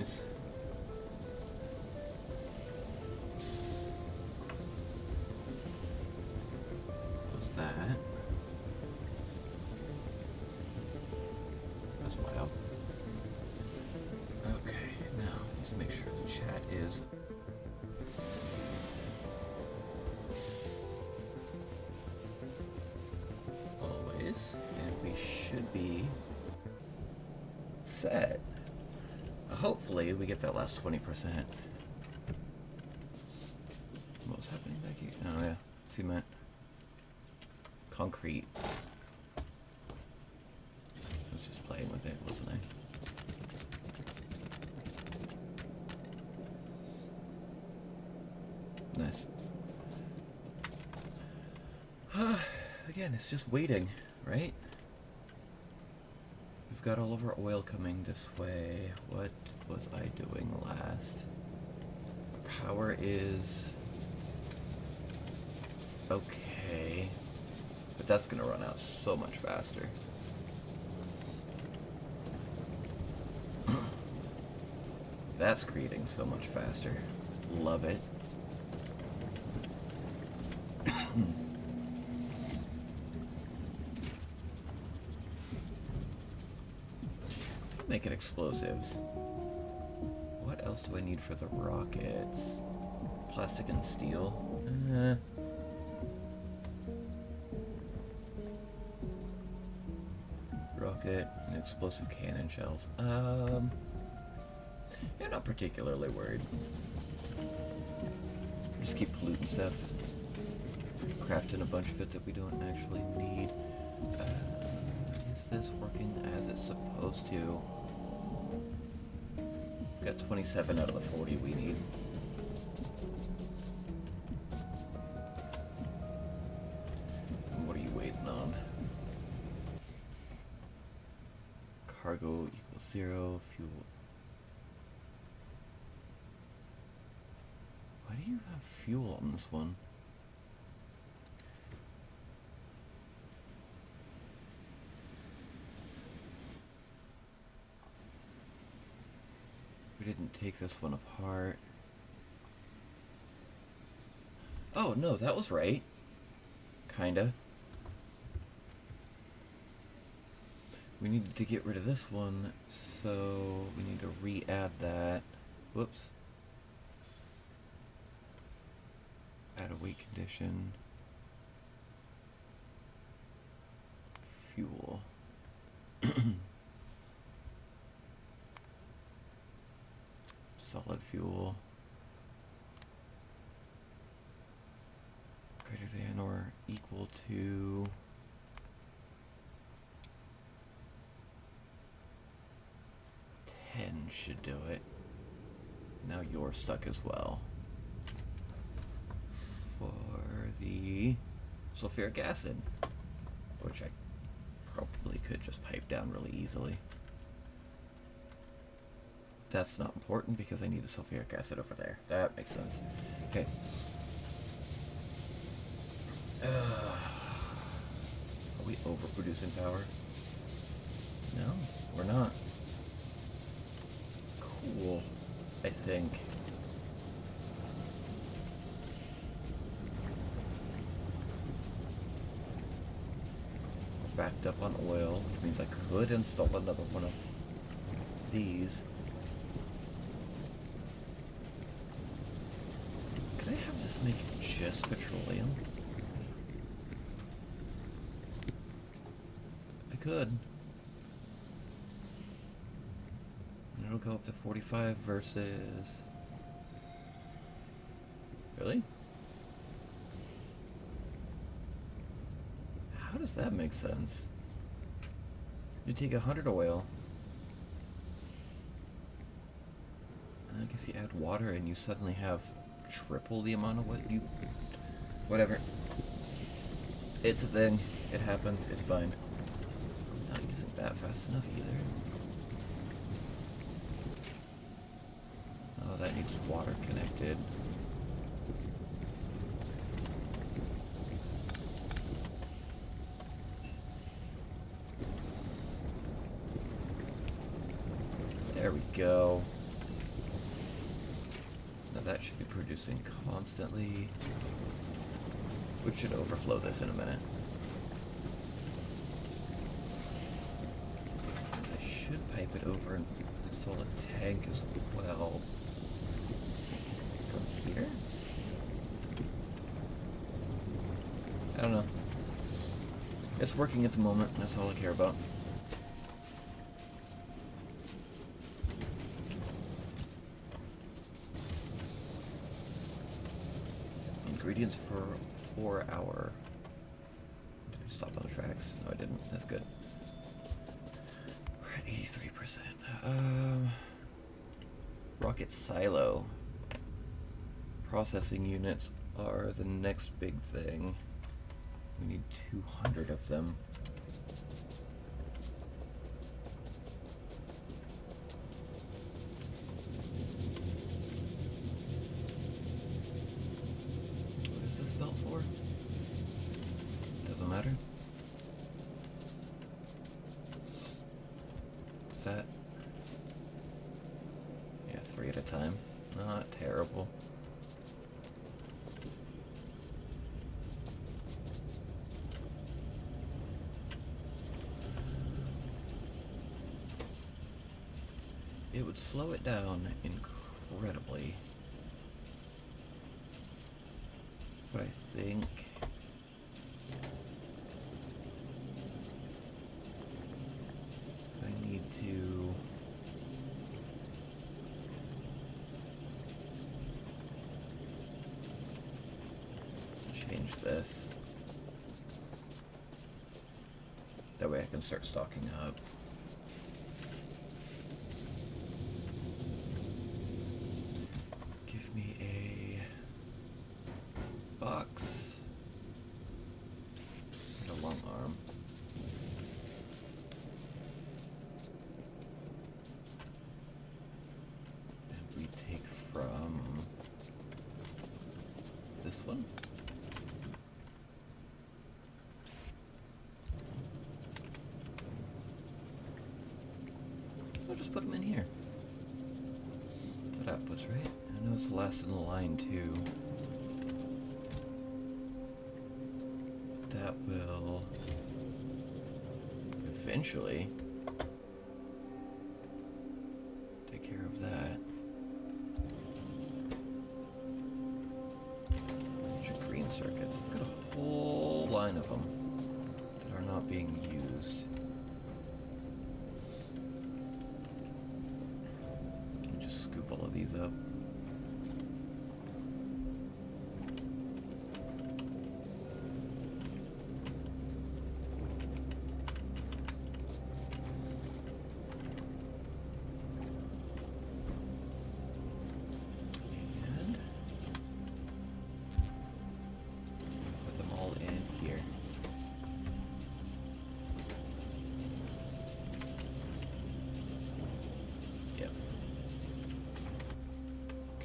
nice. What's that? That's wild. Okay, now let's make sure the chat is always, and we should be set. Hopefully we get that last 20%. What was happening back here? Oh yeah, cement. Concrete. I was just playing with it, wasn't I? Nice. Again, it's just waiting, right? We've got all of our oil coming this way. What was I doing last? Power is okay, but that's gonna run out so much faster. That's creating so much faster. Love it. Making explosives. What else do I need for the rockets? Plastic and steel. Rocket and explosive cannon shells. Yeah, not particularly worried. Just keep polluting stuff. Crafting a bunch of it that we don't actually need. Is this working as it's supposed to? We've got 27 out of the 40 we need. And what are you waiting on? Cargo equals 0, fuel. Why do you have fuel on this one? We didn't take this one apart. Oh, no, that was right. Kinda. We needed to get rid of this one, so we need to re-add that. Whoops. Add a weight condition. Fuel. Solid fuel. Greater than or equal to 10 should do it. Now you're stuck as well. For the sulfuric acid, which I probably could just pipe down really easily. That's not important because I need the sulfuric acid over there. That makes sense. Okay. Are we overproducing power? No, we're not. Cool, I think. We're backed up on oil, which means I could install another one of these. Could I have this make just petroleum? I could. And it'll go up to 45 versus... Really? How does that make sense? You take 100 oil. I guess you add water and you suddenly have triple the amount of what you... Whatever. It's a thing. It happens. It's fine. I'm not using that fast enough either. Oh, that needs water connected. There we go. that should be producing constantly, which should overflow this in a minute. I should pipe it over and install a tank as well. From here? I don't know. It's working at the moment, that's all I care about. Ingredients for 4 hour. Did I stop on the tracks? No, I didn't. That's good. We're at 83%. Rocket silo. Processing units are the next big thing. We need 200 of them. What is this belt for? Doesn't matter. What's that? Yeah, 3 at a time. Not terrible. It would slow it down incredibly. But I think I need to change this. That way I can start stocking up. Give me a box and a long arm. And we take from this one. I'll just put them in here. What outputs, right? I know it's the last in the line too. That will eventually take care of that. Bunch of green circuits. I've got a whole line of them that are not being used. Let me just scoop all of these up.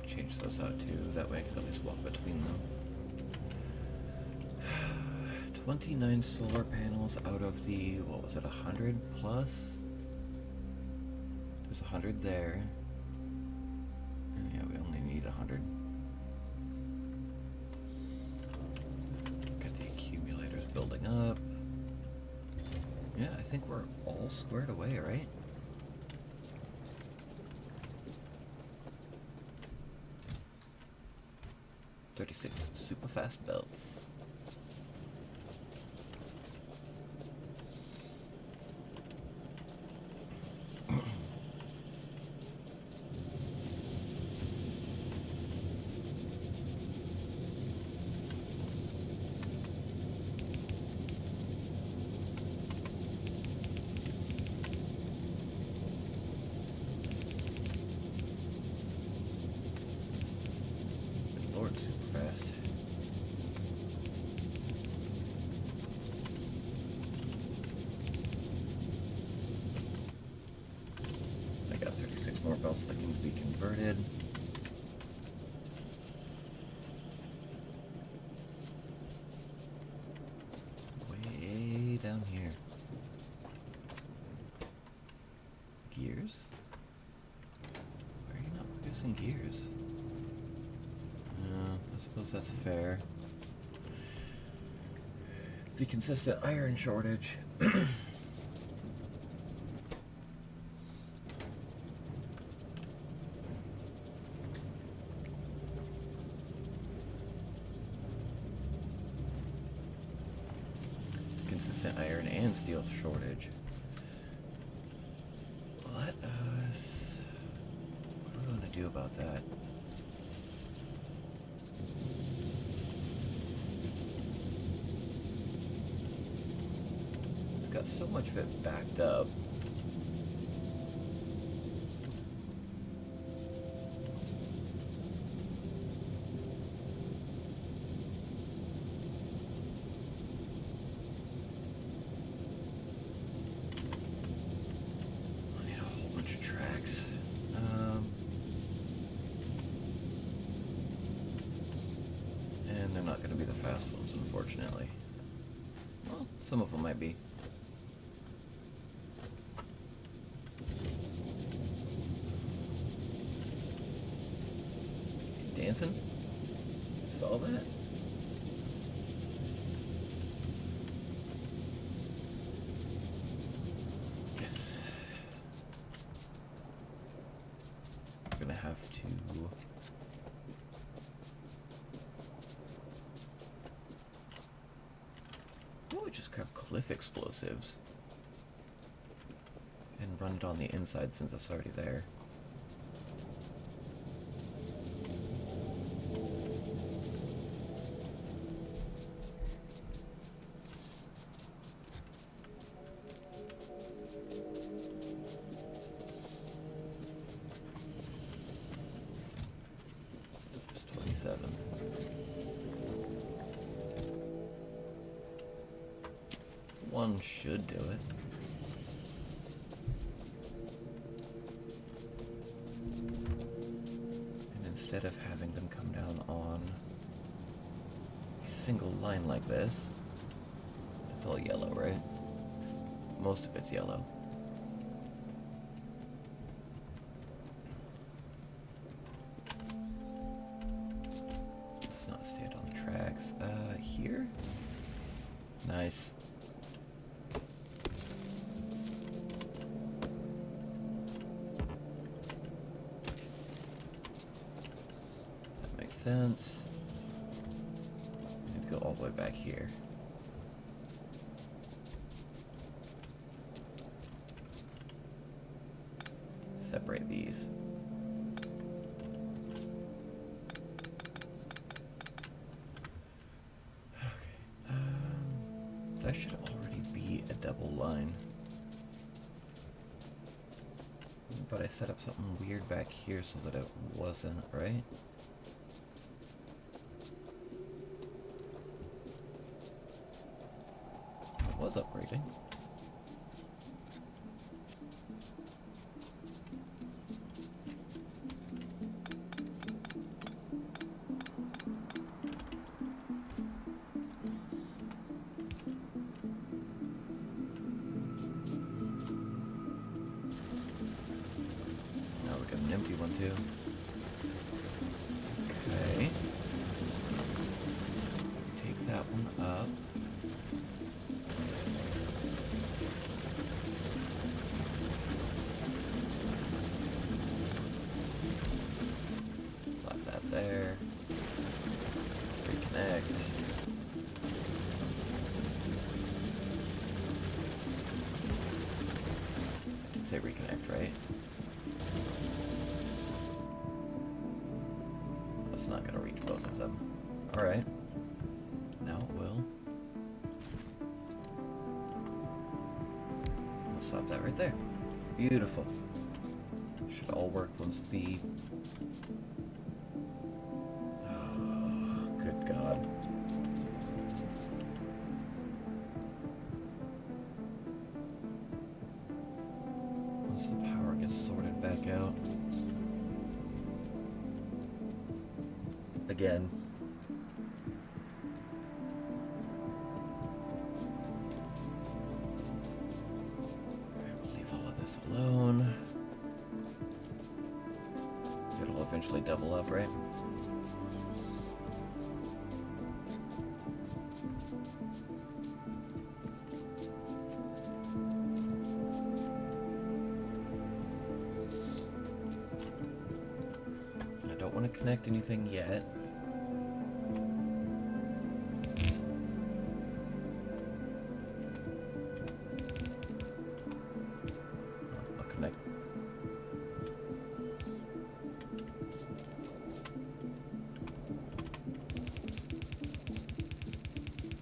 Change those out too, that way I can at least walk between them. 29 solar panels out of the, what was it, 100 plus? There's 100 there. And yeah, we only need 100. Got the accumulators building up. Yeah, I think we're all squared away, right? Super fast belts. Lord, super fast. I got 36 more belts that can be converted. Way down here. Gears? Why are you not producing gears? I suppose that's fair. The consistent iron shortage. Consistent iron and steel shortage. Let us... What are we going to do about that? We've got so much of it backed up. Unfortunately. Well, some of them might be. Dancing? Saw that? Yes. I'm gonna have to... Just grab cliff explosives and run it on the inside since it's already there. Just 27. One should do it. And instead of having them come down on a single line like this, it's all yellow, right? Most of it's yellow. Let's not stand on the tracks. Here? Nice. Sense. And go all the way back here. Separate these. Okay. That should already be a double line. But I set up something weird back here so that it wasn't, right? Was upgrading. Now we got an empty one too. Okay. Take that one up. There. Reconnect. I did say reconnect, right? That's not gonna reach both of them. Alright. Now it will. We'll stop that right there. Beautiful. Should all work once the... God. Once the power gets sorted back out. Again. We'll leave all of this alone. It'll eventually double up, right? don't want to connect anything yet. I'll connect.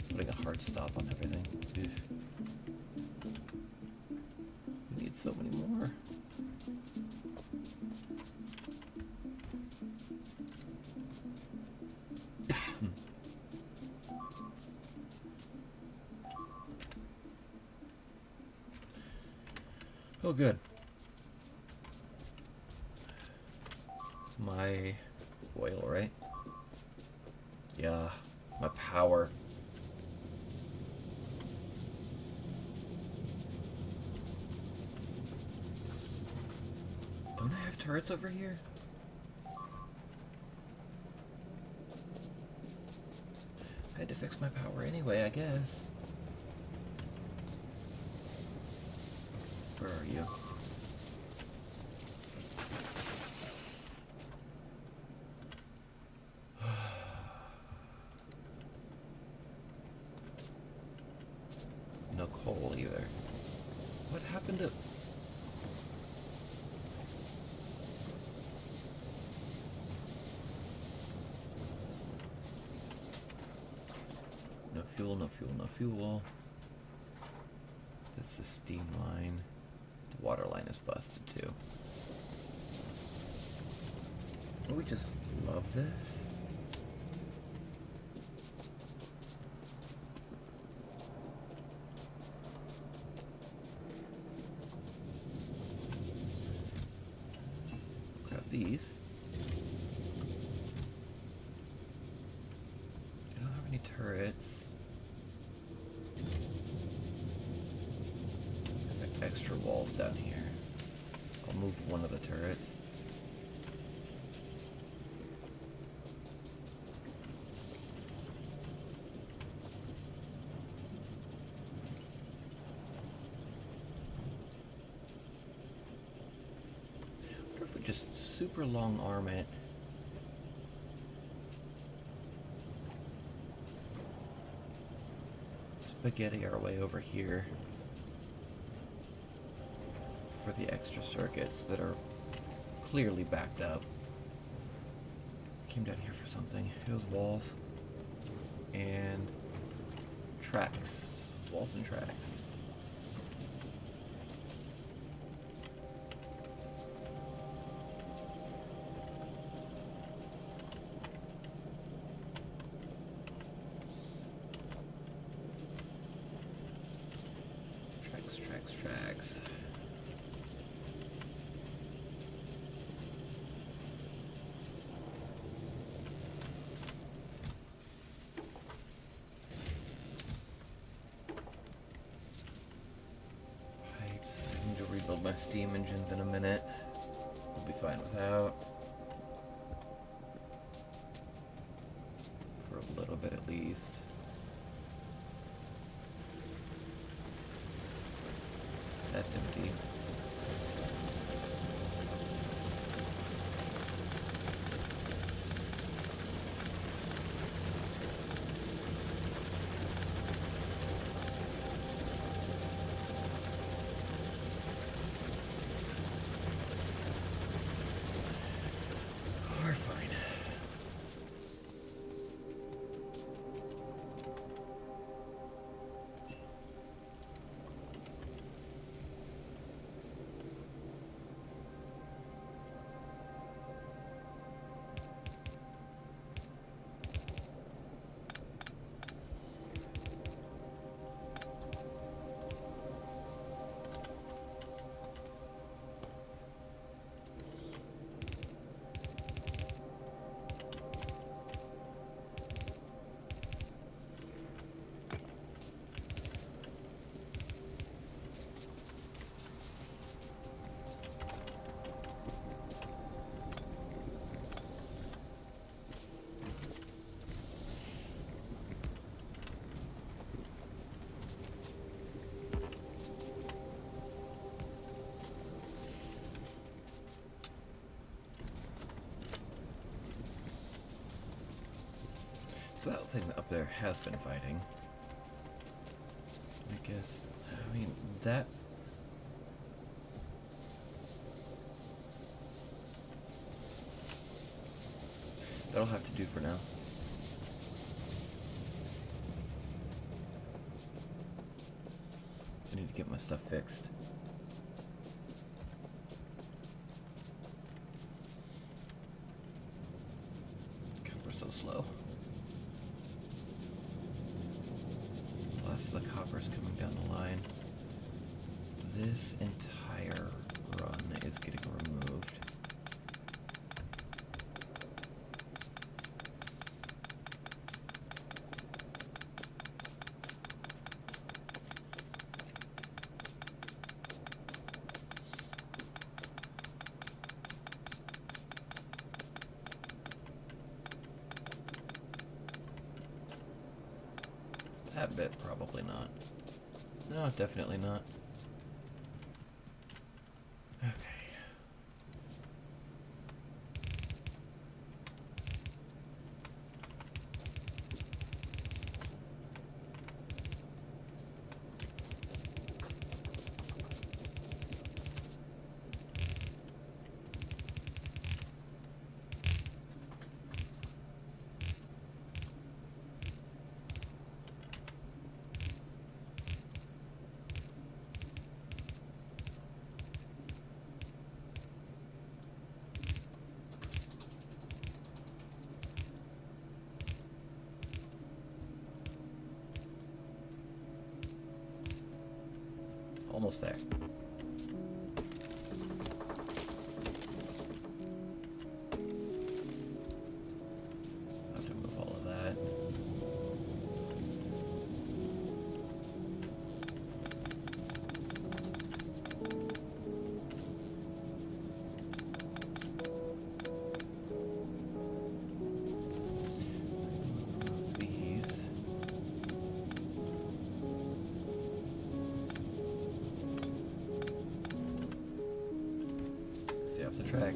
Putting a hard stop on everything. Oof. We need so many more. Oh, good. My oil, right? Yeah, my power. Don't I have turrets over here? I had to fix my power anyway, I guess. Where are you? No coal either. What happened to... No fuel, no fuel, no fuel. That's the steam line. The water line is busted too. Don't we just love this? Grab these. I don't have any turrets. I have extra walls down here. I'll move one of the turrets. What if we just super long arm it? Spaghetti our way over here for the extra circuits that are clearly backed up. Came down here for something. It was walls and tracks. Walls and tracks. Tracks. Pipes. I need to rebuild my steam engines in a minute. We'll be fine without. For a little bit at least. That's empty. We're fine. So that thing up there has been fighting. I guess, I mean, that... That'll have to do for now. I need to get my stuff fixed. God, we're so slow. Last of the copper's coming down the line. This entire run is getting removed. That bit, probably not. No, definitely not. Okay. Almost there. Have to move all of that. Move these. Stay off the track.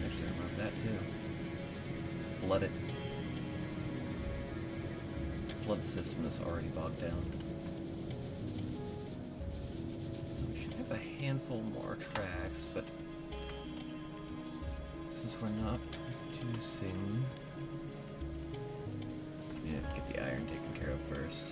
Actually, remove that too. Flood it. Flood the system that's already bogged down. We should have a handful more tracks, but since we're not producing, we have to get the iron taken care of first.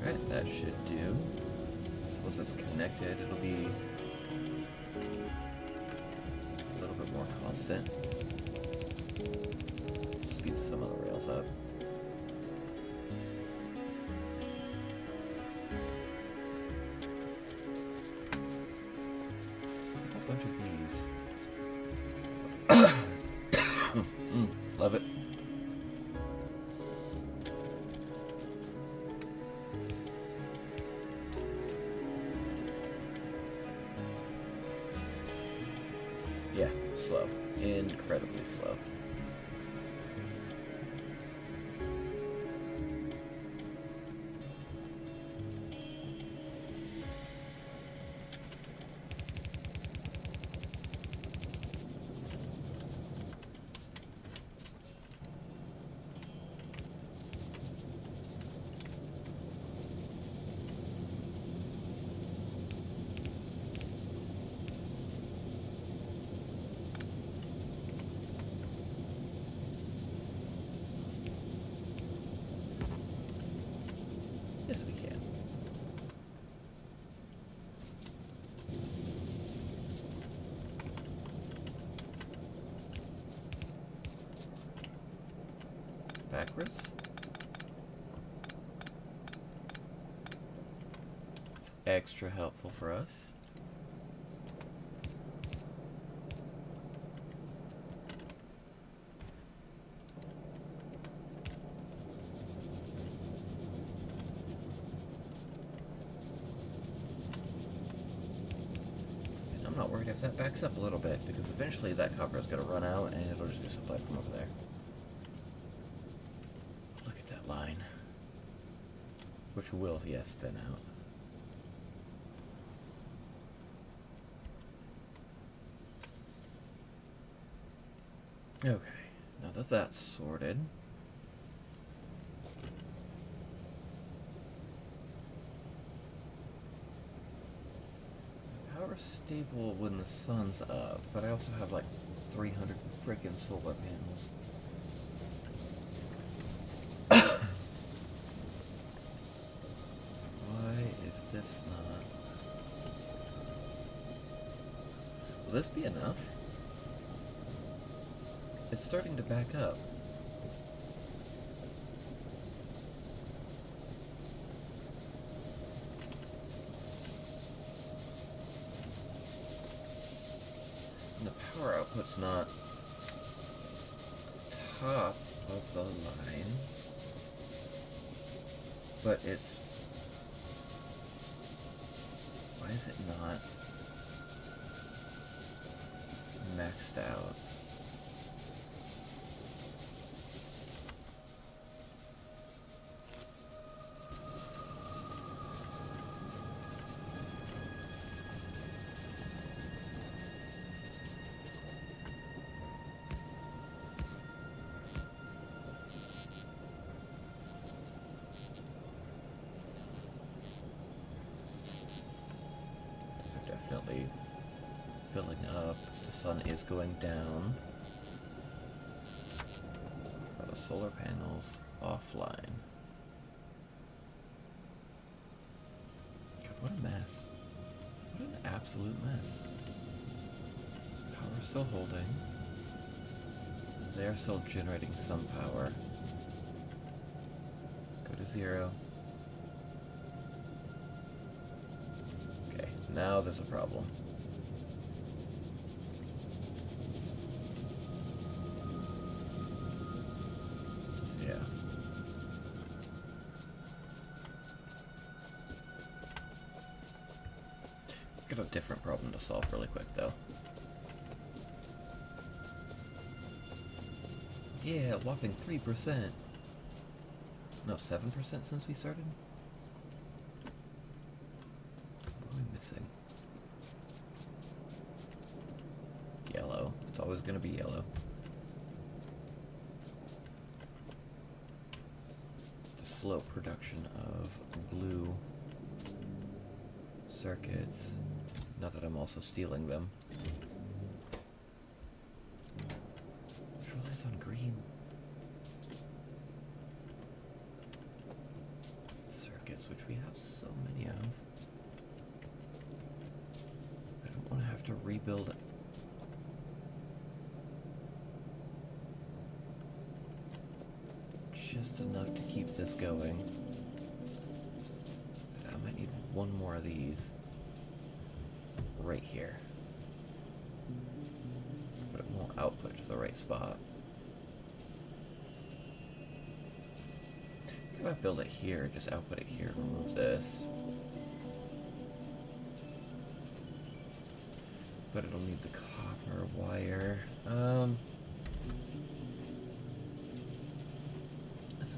Alright, that should do. So once it's connected, it'll be a little bit more constant. Speed some of the rails up. A bunch of these. Love it. Yeah, slow. Incredibly slow. Yes, we can. backwards. It's extra helpful for us. I'm not worried if that backs up a little bit, because eventually that copper is going to run out and it'll just be supplied from over there. Look at that line. Which will, yes, thin out. Okay, now that that's sorted, power's stable when the sun's up, but I also have like 300 freaking solar panels. Why is this not? Will this be enough? It's starting to back up. And the power output's not top of the line, but it's... Why is it not maxed out? Definitely filling up. The sun is going down. The solar panels offline. God, what a mess. What an absolute mess. Power's still holding. They're still generating some power. Go to 0. Now there's a problem. Yeah. Got a different problem to solve really quick, though. Yeah, a whopping 3%. No, 7% since we started? Missing. Yellow. It's always going to be yellow. The slow production of blue circuits. Not that I'm also stealing them. Which relies on green circuits, which we have so many of. To rebuild it. Just enough to keep this going. But I might need one more of these right here. But it won't output to the right spot. If I build it here, just output it here, remove this. But it'll need the copper wire. That's a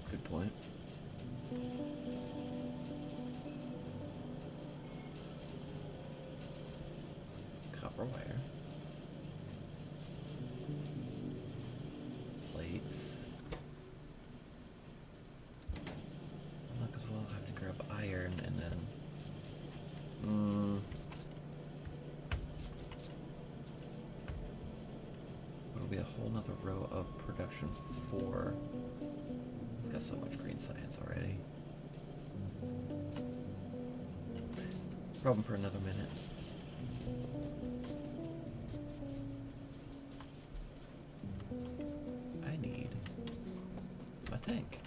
good point. Copper wire. Plates. I might as well have to grab iron and then it'll be a whole nother row of production for. I've got so much green science already. Problem for another minute. tank.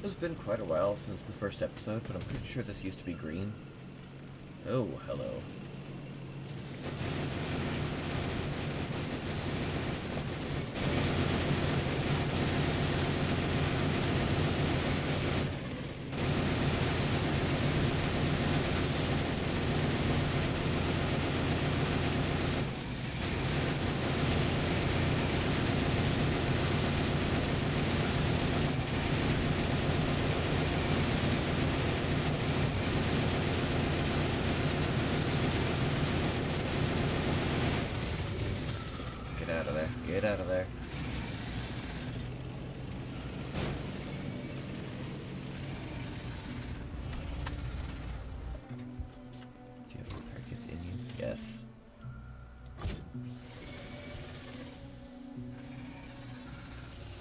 It's been quite a while since the first episode, but I'm pretty sure this used to be green. Oh, hello. Get out of there. Get out of there. Do you have repair kits in you? Yes.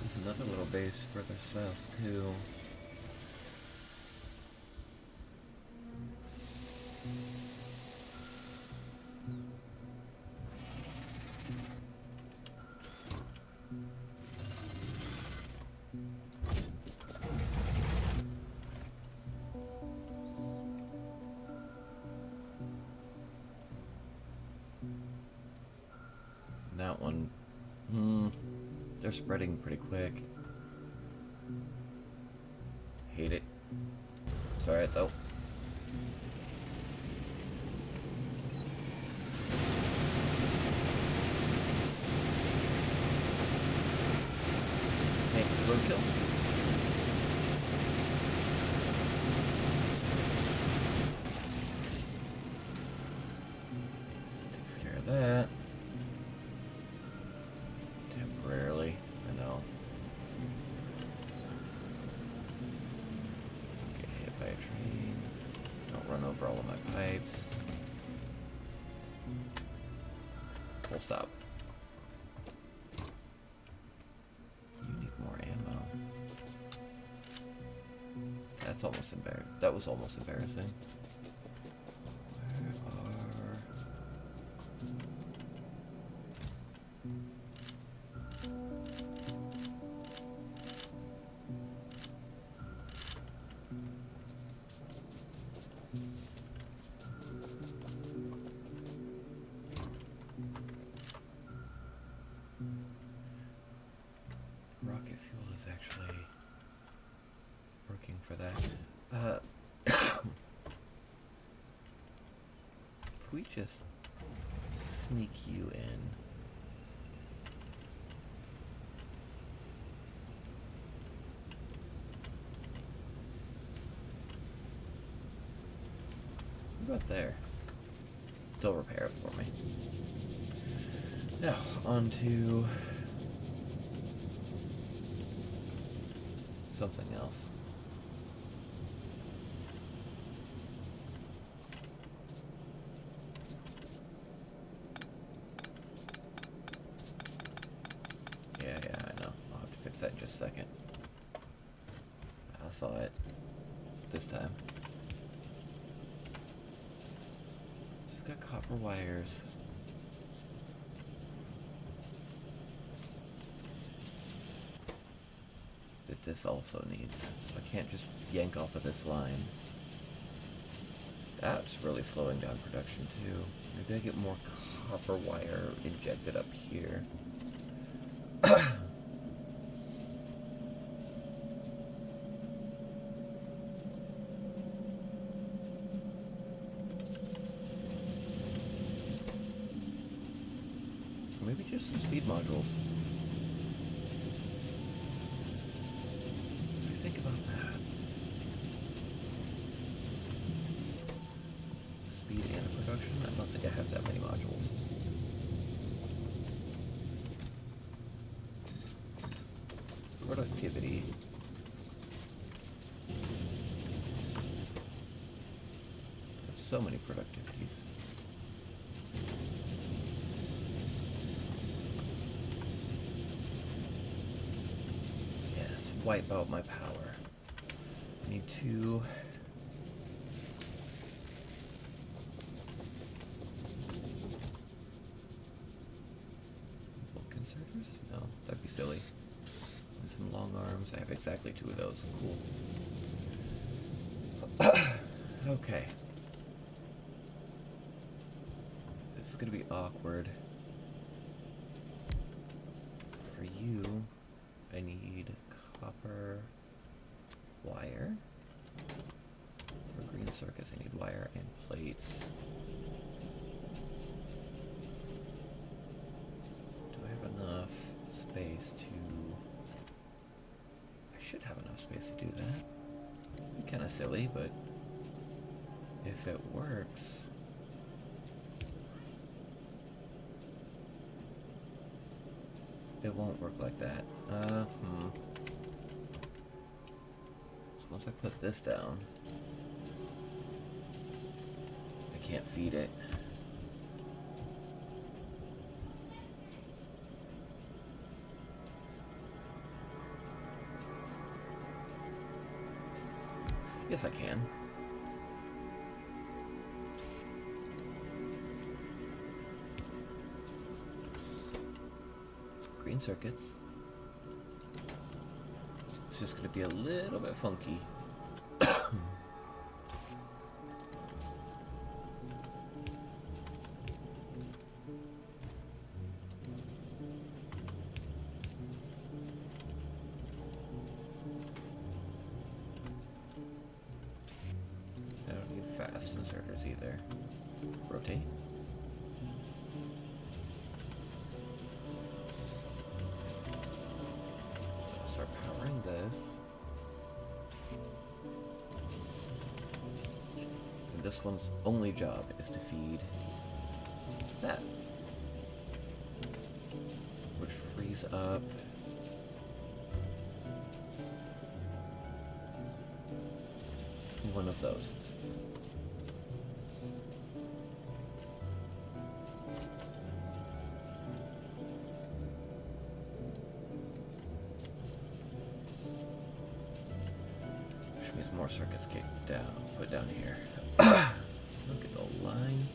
There's another little base further south, too. That one, they're spreading pretty quick. Hate it. It's alright though. Hey, roadkill. Takes care of that. Temporarily, I know. Don't get hit by a train. Don't run over all of my pipes. Full stop. You need more ammo. That's almost embarrassing. That was almost embarrassing. Where are... Rocket fuel is actually working for that. If we just sneak you in. What about there? They'll repair it for me. Now, on to something else. Yeah, I know. I'll have to fix that in just a second. I saw it this time. Just got copper wires. That this also needs. So I can't just yank off of this line. That's really slowing down production too. Maybe I get more copper wire injected up here. Maybe just some speed modules. What do you think about that? Speed and production? I don't think I have that many modules. Productivity. I have so many productivities. wipe out my power. I need to... Bolt conservers? No, that'd be silly. And some long arms. I have exactly 2 of those. Cool. Okay. This is gonna be awkward. For you, I need copper wire. For green circuits, I need wire and plates. Do I have enough space to... I should have enough space to do that. It'd be kind of silly, but if it works... It won't work like that. So once I put this down, I can't feed it. Yes, I can. Green circuits. It's just going to be a little bit funky. I don't need fast inserters either. Rotate. Start powering this. And this one's only job is to feed that. Which frees up one of those. Means more circuits get down, put down here. Look at the line.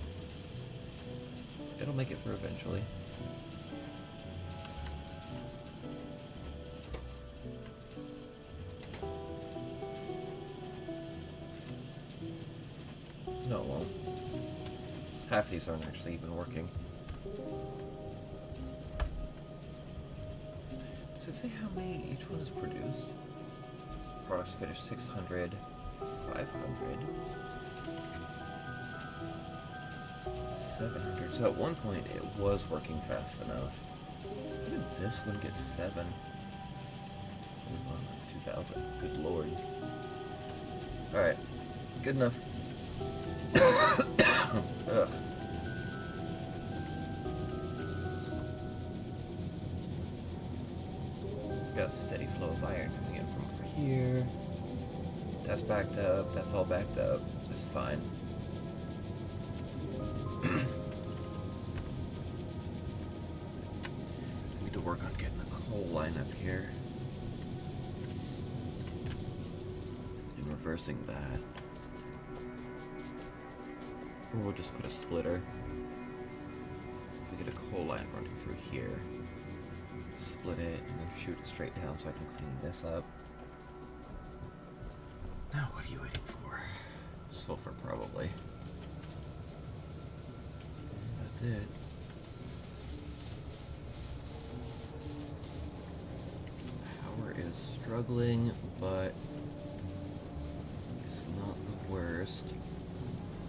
It'll make it through eventually. No, it won't. Half these aren't actually even working. Does it say how many each one is produced? Products finished 600, 500, 700. So at one point it was working fast enough. How did this one get 7? Oh, that's 2,000. Good lord. Alright. Good enough. Ugh. Got a steady flow of iron coming in from over here. That's backed up. That's all backed up. It's fine. I need to work on getting a coal line up here. And reversing that. Or we'll just put a splitter. If we get a coal line running through here, split it and then shoot it straight down so I can clean this up. Now what are you waiting for? Sulfur, probably. That's it. Power is struggling, but it's not the worst.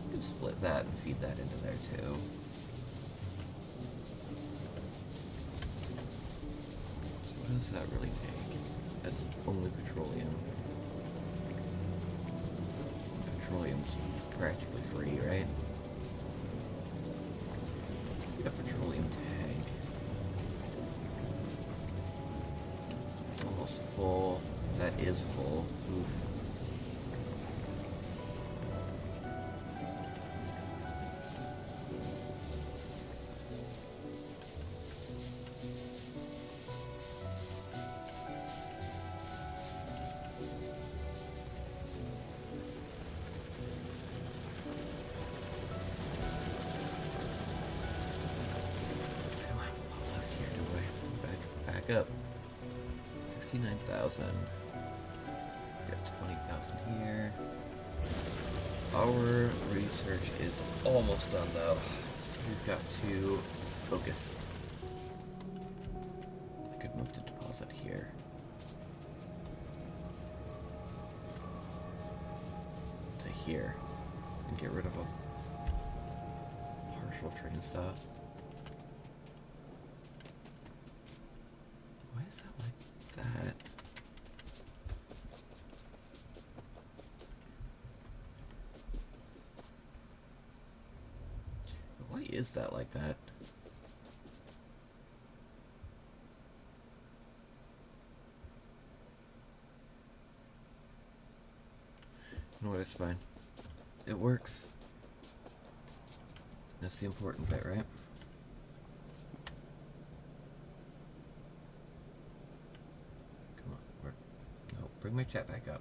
You can split that and feed that into there too. So what does that really take? That's only petroleum. Petroleum's practically free, right? Get a petroleum tank. It's almost full. That is full. Oof. back up. 69,000. Got 20,000 here. Our research is almost done though, so we've got to focus. I could move to deposit here. To here. And get rid of a partial train stop. Why is that like that? Why is that like that? You know what, it's fine. It works. That's the important bit, right? Come on, no, bring my chat back up.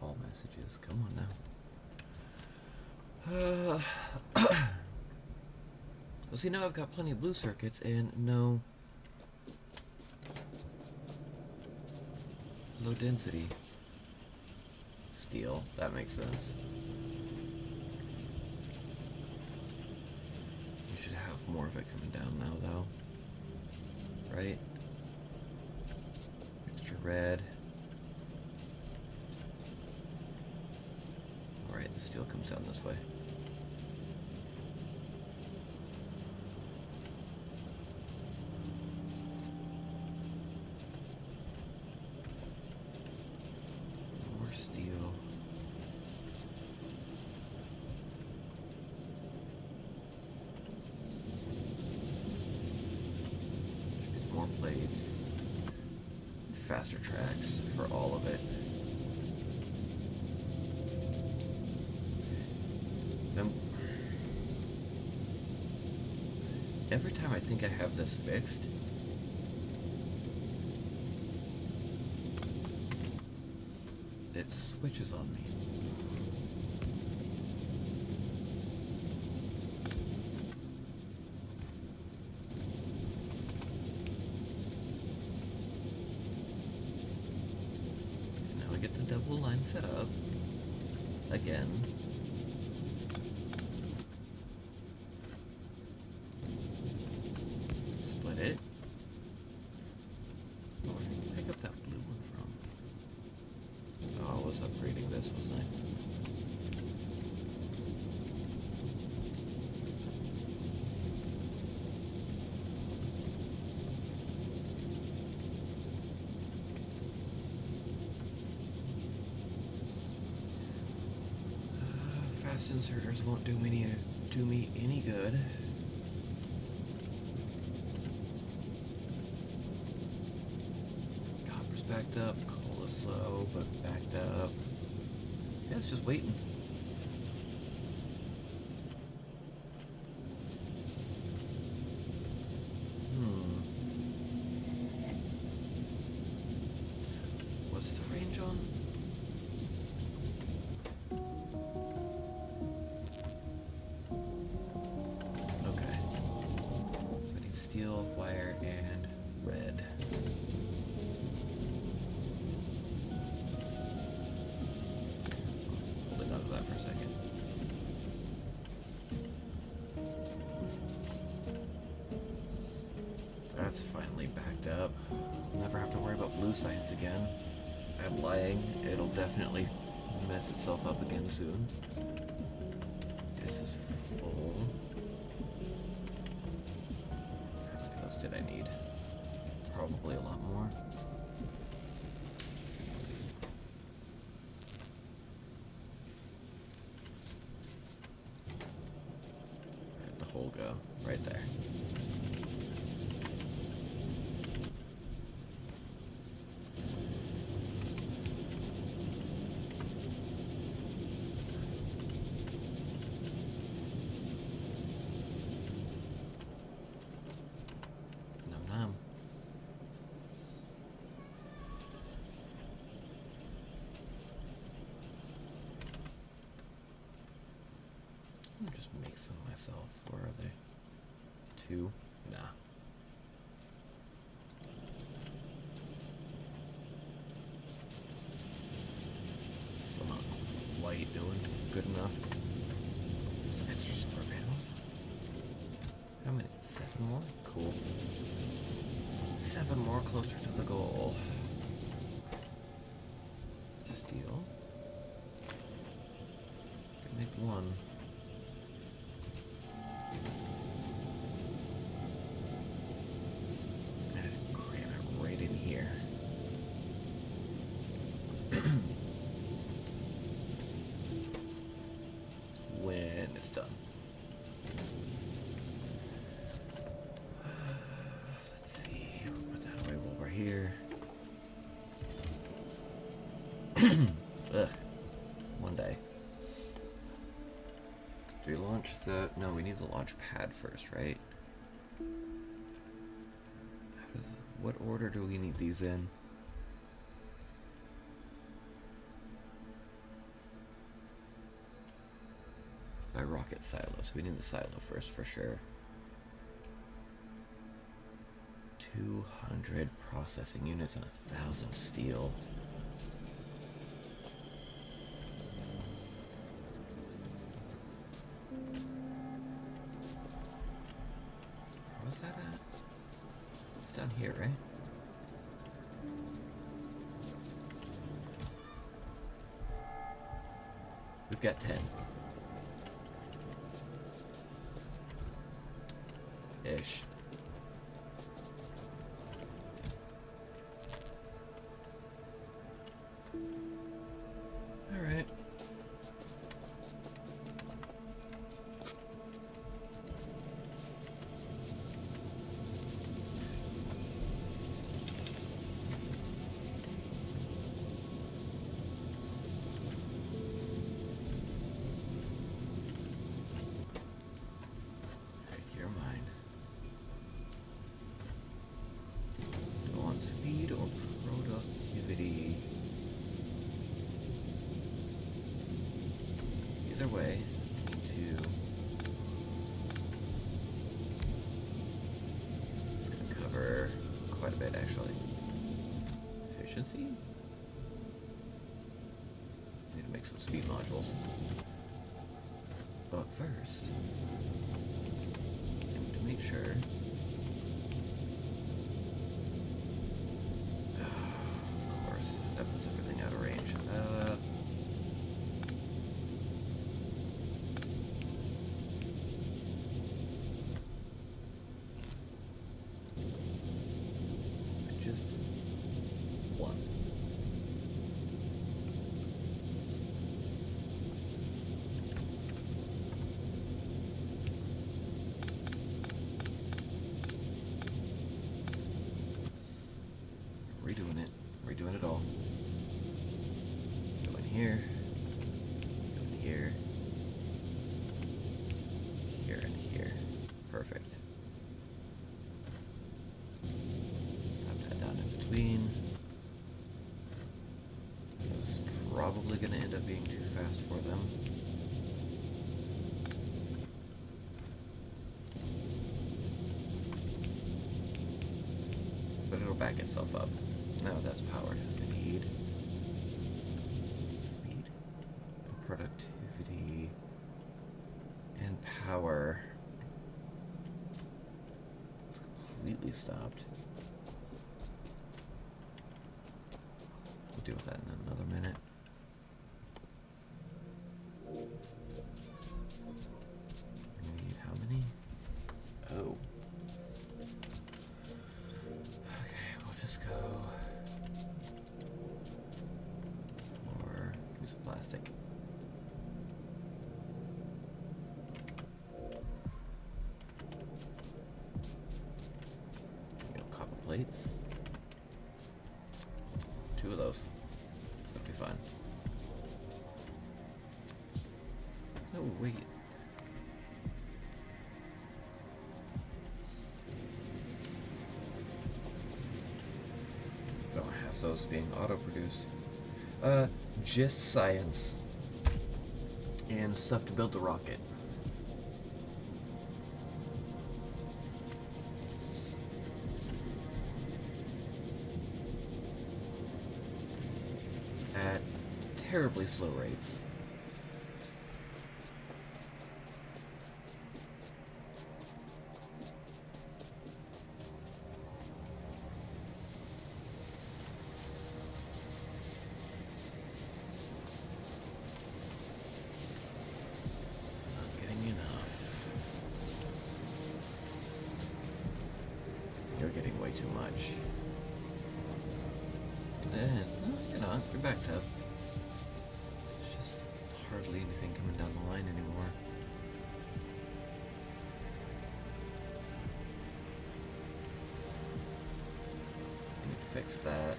All messages, come on now. Well, see, now I've got plenty of blue circuits and no low density steel. That makes sense. You should have more of it coming down now, though. Right? Extra red. Alright, the steel comes down this way. More steel. More blades. Faster tracks for all of it. Every time I think I have this fixed, it switches on me. And now I get the double line set up again. It. Where did I pick up that blue one from? Oh, I was upgrading this, wasn't I? Fast inserters won't do me any good. Backed up, cola slow, but backed up. Yeah, it's just waiting. What's the range on? Okay. So I need steel, wire, and red. For a second. That's finally backed up. I'll never have to worry about blue science again. I'm lying. It'll definitely mess itself up again soon. This is full. How many of those did I need? Probably a lot more. Go right there. Nom nom. I'll just make some myself. Where are they? 2? Nah. Still not quite doing good enough. Just extra solar panels. How many? 7 more? Cool. 7 more closer to the goal. Steel. Could make 1. I'd cram it right in here. When it's done. Let's see. Put that away while we're here. Ugh. One day. Do we launch the... No, we need the launch pad first, right? What order do we need these in? By rocket silos. We need the silo first for sure. 200 processing units and 1,000 steel. Where's that at? It's down here, right? We've got 10. Ish. All right. You're mine. Go on speed or productivity. Either way, I need to. It's going to cover quite a bit actually. Efficiency? I need to make some speed modules. But first, I need to make sure. Of course, that puts everything out of range. Just 1. Redoing it all. Go in here, go in here, here and here. Perfect. Slap that down in between. It's probably going to end up being too fast for them. But it'll back itself up. Now that's powered. I need speed and productivity and power. It's completely stopped. We'll deal with that in another minute. We need how many? Oh. Okay, we'll just go. Use plastic. Copper plates. 2 of those. That'll be fine. No, wait. Don't have those being auto-produced. Just science and stuff to build the rocket. terribly slow rates. Not getting enough. You're getting way too much. And, you're not. You're backed up. It's just hardly anything coming down the line anymore. I need to fix that.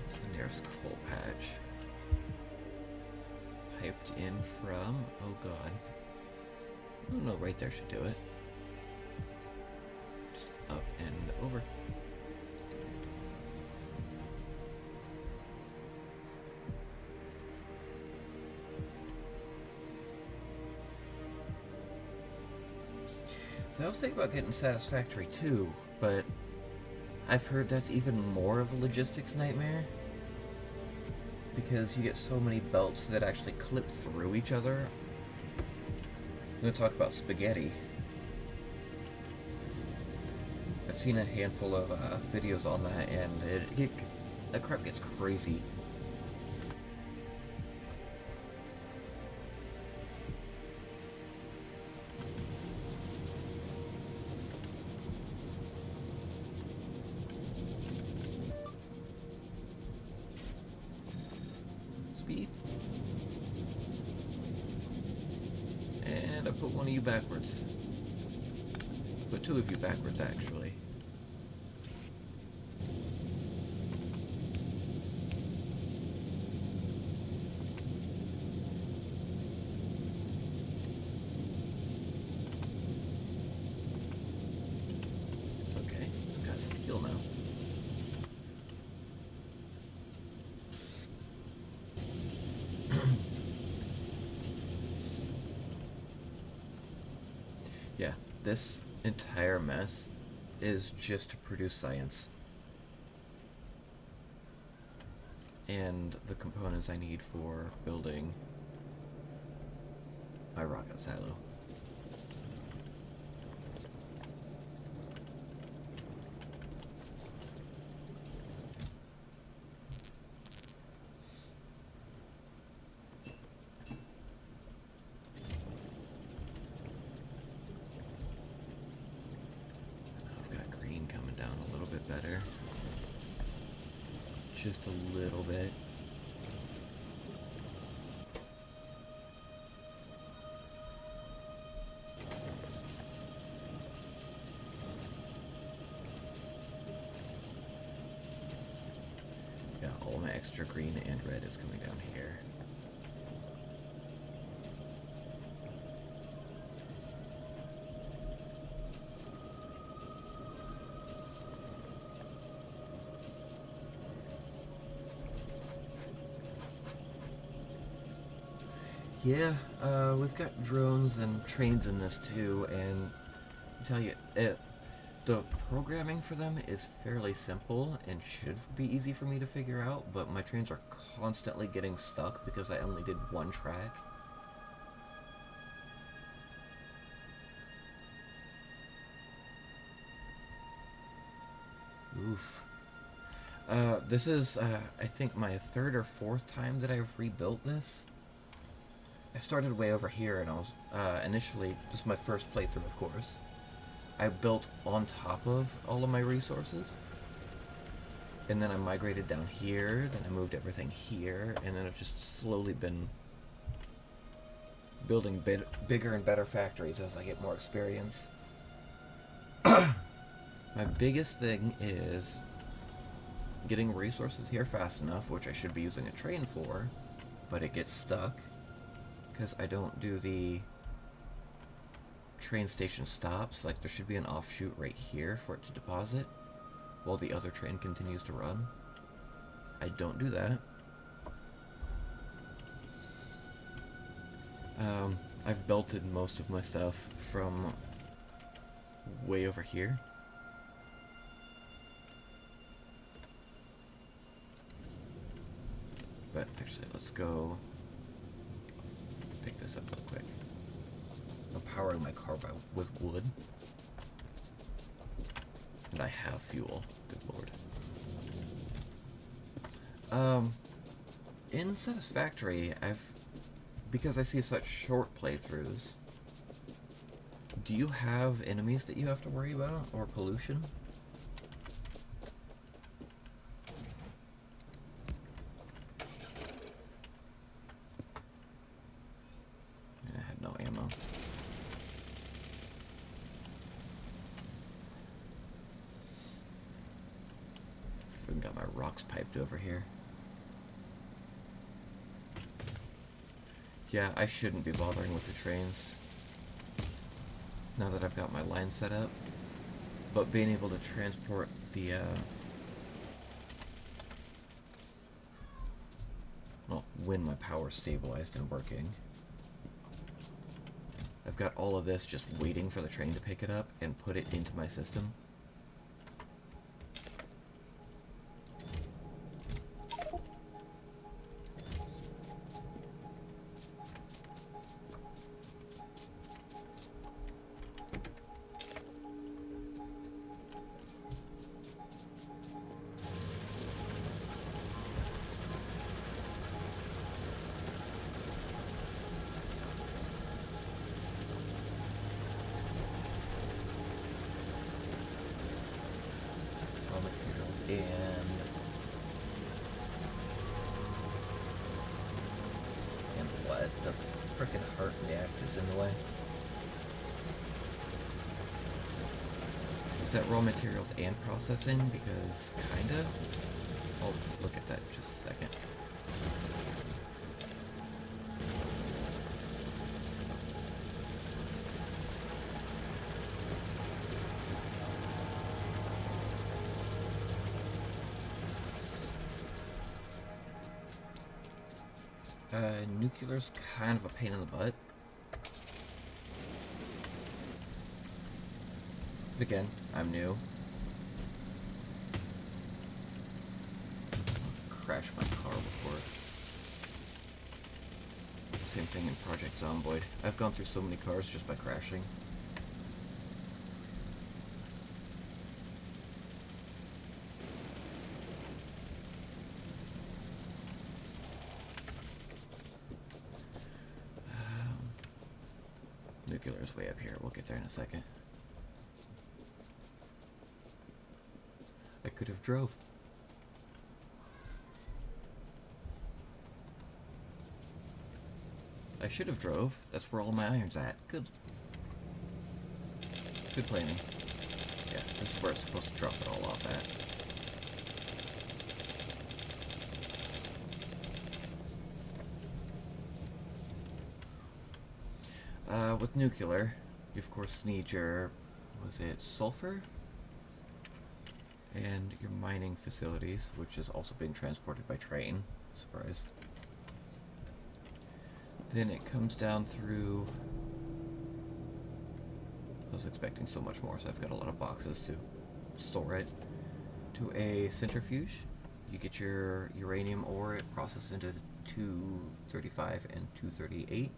It's the nearest coal patch. Piped in from... oh god. Oh no, right there should do it. Just up and over. So I was thinking about getting Satisfactory too, but I've heard that's even more of a logistics nightmare because you get so many belts that actually clip through each other. I'm going to talk about spaghetti. I've seen a handful of videos on that, and that crap gets crazy. And I put one of you backwards. Put two of you backwards, actually. It's okay. I've got steel now. Yeah, this entire mess is just to produce science. And the components I need for building my rocket silo. Better. Just a little bit. Yeah, all my extra green and red is coming down here. Yeah, we've got drones and trains in this too, and I tell you, the programming for them is fairly simple and should be easy for me to figure out, but my trains are constantly getting stuck because I only did one track. Oof. This is, I think, my third or fourth time that I've rebuilt this. I started way over here, and I was initially, this is my first playthrough, of course. I built on top of all of my resources, and then I migrated down here, then I moved everything here, and then I've just slowly been building bigger and better factories as I get more experience. My biggest thing is getting resources here fast enough, which I should be using a train for, but it gets stuck because I don't do the train station stops. Like, there should be an offshoot right here for it to deposit while the other train continues to run. I don't do that. I've belted most of my stuff from way over here. but actually, let's go pick this up real quick. I'm powering my car with wood. And I have fuel. Good lord. In Satisfactory, because I see such short playthroughs, do you have enemies that you have to worry about, or pollution? I had no ammo. I've got my rocks piped over here. Yeah, I shouldn't be bothering with the trains now that I've got my line set up, but being able to transport the well, when my power's stabilized and working, I've got all of this just waiting for the train to pick it up and put it into my system. And what? The frickin' heart reactor's in the way. Is that raw materials and processing? Because kinda. I'll look at that in just a second. Nuclear's kind of a pain in the butt. Again, I'm new. Crash my car before. Same thing in Project Zomboid. I've gone through so many cars just by crashing. Nuclear's way up here. We'll get there in a second. I could have drove. I should have drove. That's where all my iron's at. Good. Good planning. Yeah, this is where it's supposed to drop it all off at. With nuclear, you of course need your, was it sulfur? And your mining facilities, which is also being transported by train. Surprise. Then it comes down through, I was expecting so much more, so I've got a lot of boxes to store it, to a centrifuge. You get your uranium ore, it processes into 235 and 238.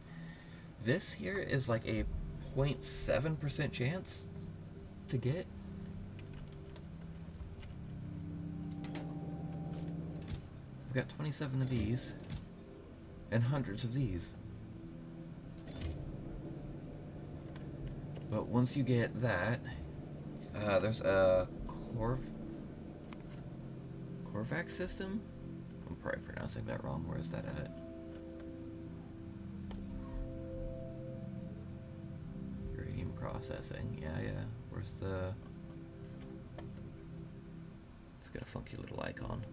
This here is like a 0.7% chance to get. I've got 27 of these and hundreds of these. But once you get that, there's a Corvax system? I'm probably pronouncing that wrong. Where is that at? Uranium processing. Yeah. Where's the... It's got a funky little icon.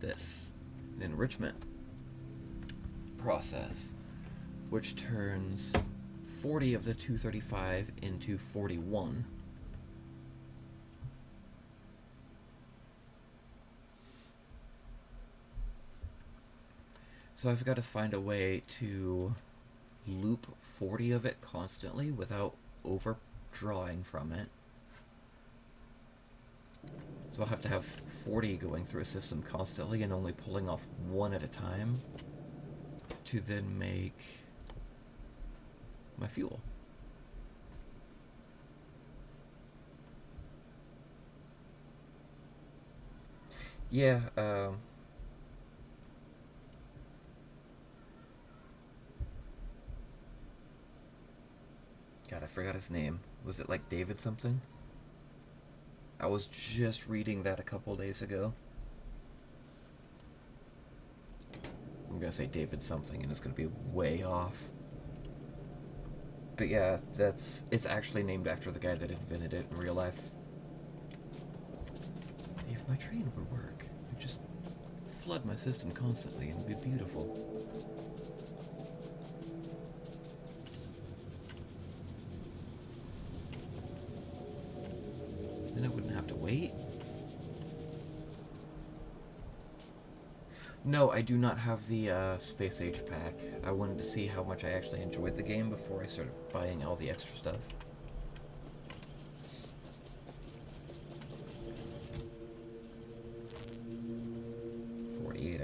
This. An enrichment process, which turns 40 of the 235 into 41. So I've got to find a way to loop 40 of it constantly without overdrawing from it. So I'll have to have 40 going through a system constantly and only pulling off one at a time to then make my fuel. Yeah, God, I forgot his name. Was it like David something? I was just reading that a couple days ago. I'm gonna say David something and it's gonna be way off. But yeah, it's actually named after the guy that invented it in real life. If my train would work, it'd just flood my system constantly and it'd be beautiful. Then I wouldn't have to wait. No, I do not have the Space Age pack. I wanted to see how much I actually enjoyed the game before I started buying all the extra stuff.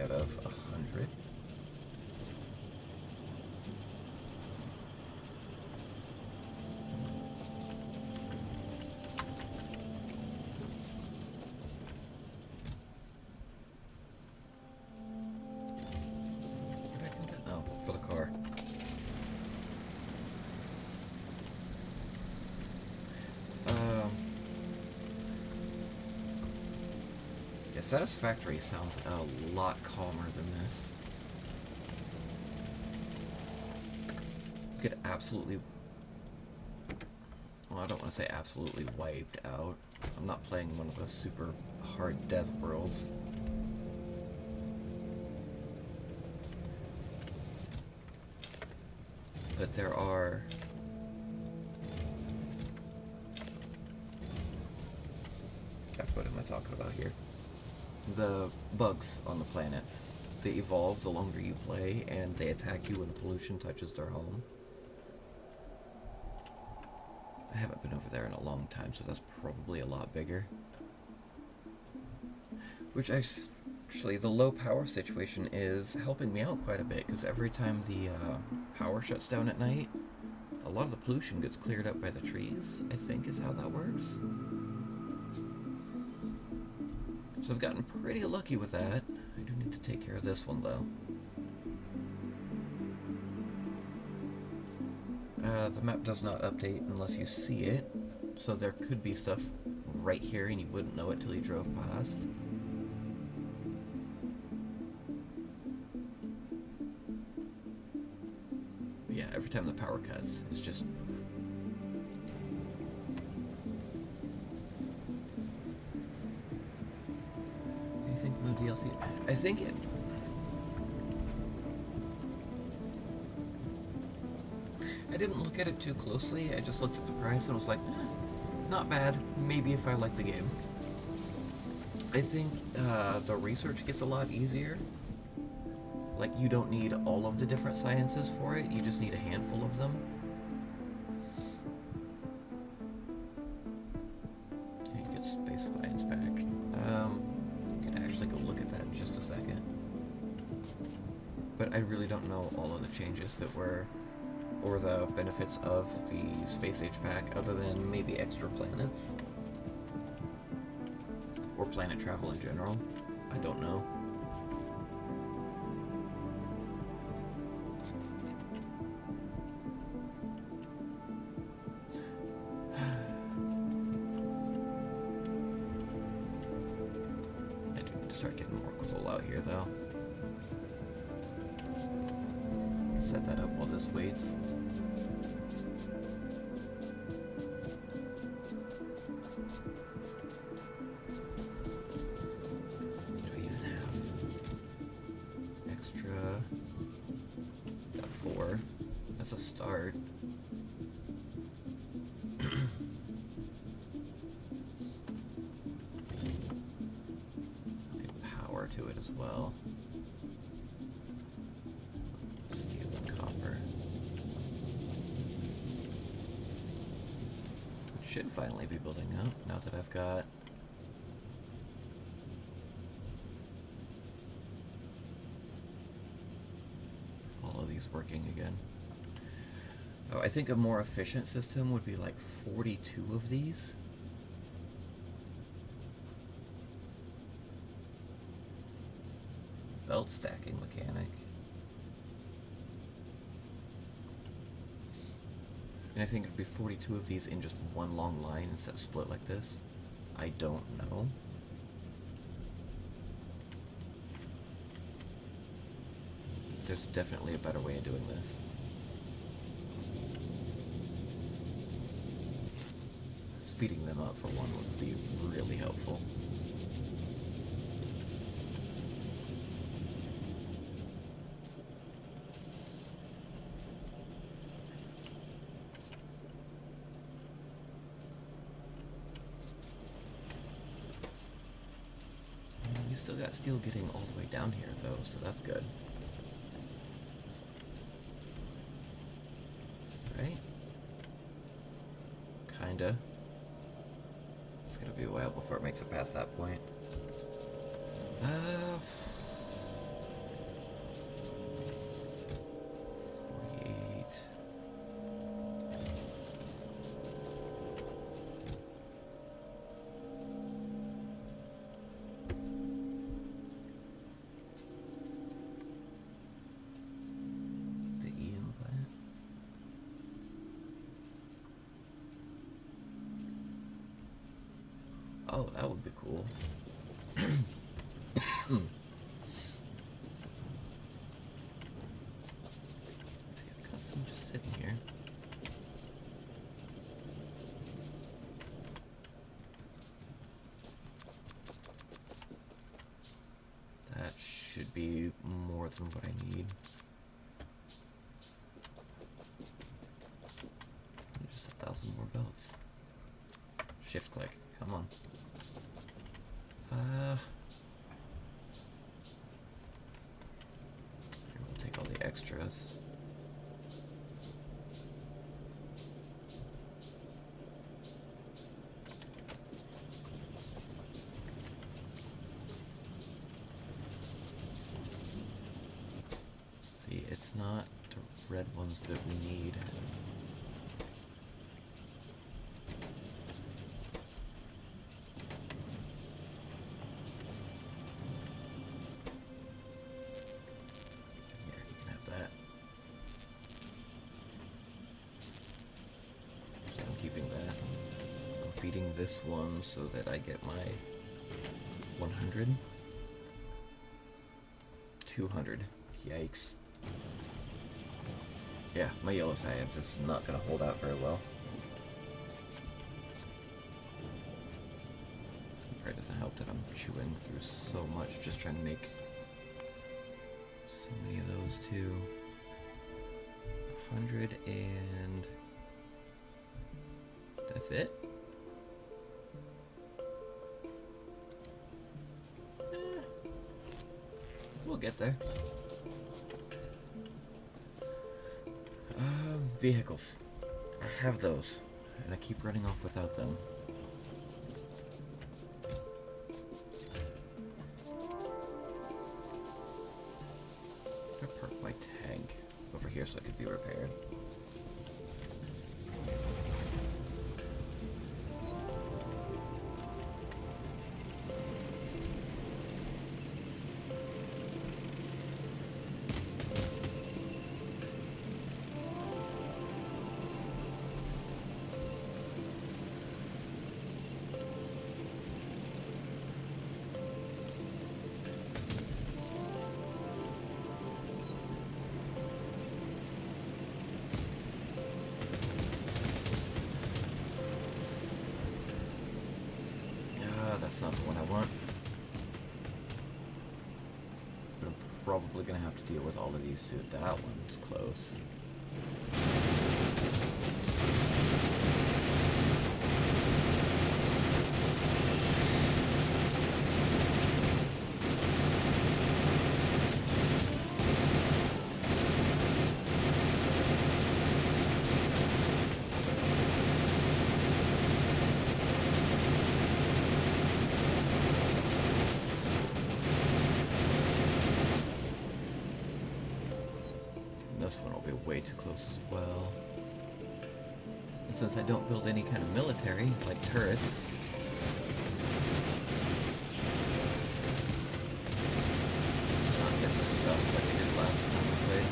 Out of 100. What did I think of? Oh, for the car. Yeah, Satisfactory sounds a lot calmer than this. You could absolutely... Well, I don't want to say absolutely wiped out. I'm not playing one of those super hard death worlds. But there are... God, what am I talking about here? The bugs on the planets. They evolve the longer you play, and they attack you when the pollution touches their home. I haven't been over there in a long time, so that's probably a lot bigger. Which actually, the low power situation is helping me out quite a bit, because every time the power shuts down at night, a lot of the pollution gets cleared up by the trees, I think is how that works. So I've gotten pretty lucky with that. I do need to take care of this one, though. The map does not update unless you see it, so there could be stuff right here and you wouldn't know it till you drove past. But yeah, every time the power cuts, it's just... Anything from the DLC? I think it... I didn't look at it too closely, I just looked at the price and was like, not bad, maybe if I like the game. I think the research gets a lot easier. Like, you don't need all of the different sciences for it, you just need a handful of them. You get space science back. You can actually go look at that in just a second. But I really don't know all of the changes that were... or the benefits of the Space Age pack, other than maybe extra planets. Or planet travel in general. I don't know. I do need to start getting more coal out here, though. Set that up while this waits. Do I even have extra? Got 4. That's a start. Get power to it as well. Steel and copper. Should finally be building up now that I've got everything's working again. Oh, I think a more efficient system would be like 42 of these. Belt stacking mechanic. And I think it'd be 42 of these in just one long line instead of split like this. I don't know. There's definitely a better way of doing this. Speeding them up for one would be really helpful. You still got steel getting all the way down here though, so that's good. Right? Kinda. It's gonna be a while before it makes it past that point. 48. The EM plant. Oh, that would be cool. See, I've got some just sitting here. That should be more than what I need. Just 1,000 more belts. Shift click, come on. Here, we'll take all the extras. See, it's not the red ones that we need. Feeding this one so that I get my 100. 200. Yikes. Yeah, my yellow science is not going to hold out very well. It probably doesn't help that I'm chewing through so much just trying to make so many of those too. 100 and... that's it? We'll get there. Vehicles. I have those, and I keep running off without them. I park my tank over here so it could be repaired. That's not the one I want. But I'm probably gonna have to deal with all of these soon. That one's close. this one will be way too close as well. And since I don't build any kind of military, like turrets, let's not get stuck like I did last time we played.